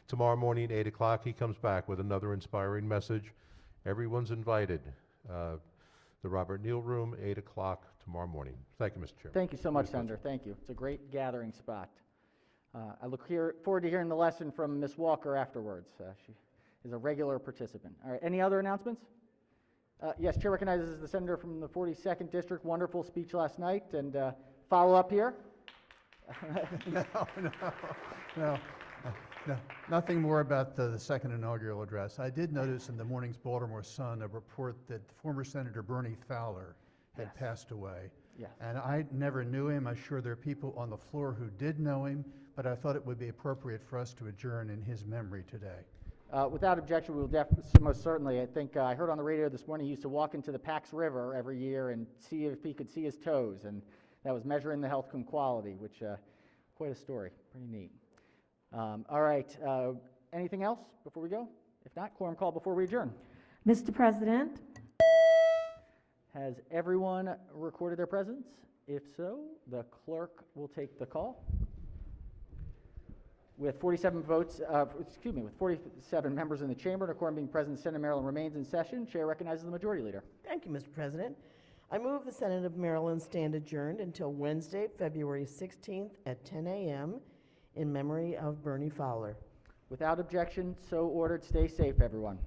Tomorrow morning, 8 o'clock, he comes back with another inspiring message. Everyone's invited. The Robert Neal Room, 8 o'clock tomorrow morning. Thank you, Mr. Chairman. Thank you so much, Senator. Thank you. It's a great gathering spot. I look forward to hearing the lesson from Ms. Walker afterwards. She is a regular participant. All right, any other announcements? Yes, Chair recognizes the Senator from the 42nd District. Wonderful speech last night, and follow up here. No, nothing more about the second inaugural address. I did notice in the morning's Baltimore Sun a report that former Senator Bernie Fowler had passed away. Yes. And I never knew him. I'm sure there are people on the floor who did know him, but I thought it would be appropriate for us to adjourn in his memory today. Without objection, we will most certainly. I think I heard on the radio this morning he used to walk into the Pax River every year and see if he could see his toes, and that was measuring the health quality, which quite a story. Pretty neat. All right. Anything else before we go? If not, quorum call before we adjourn. Mr. President, Has everyone recorded their presence? If so, the clerk will take the call. With 47 votes, with 47 members in the chamber and a quorum being present, the Senate of Maryland remains in session. Chair recognizes the Majority Leader. Thank you, Mr. President. I move the Senate of Maryland stand adjourned until Wednesday, February 16th at 10 a.m. in memory of Bernie Fowler. Without objection, so ordered. Stay safe, everyone.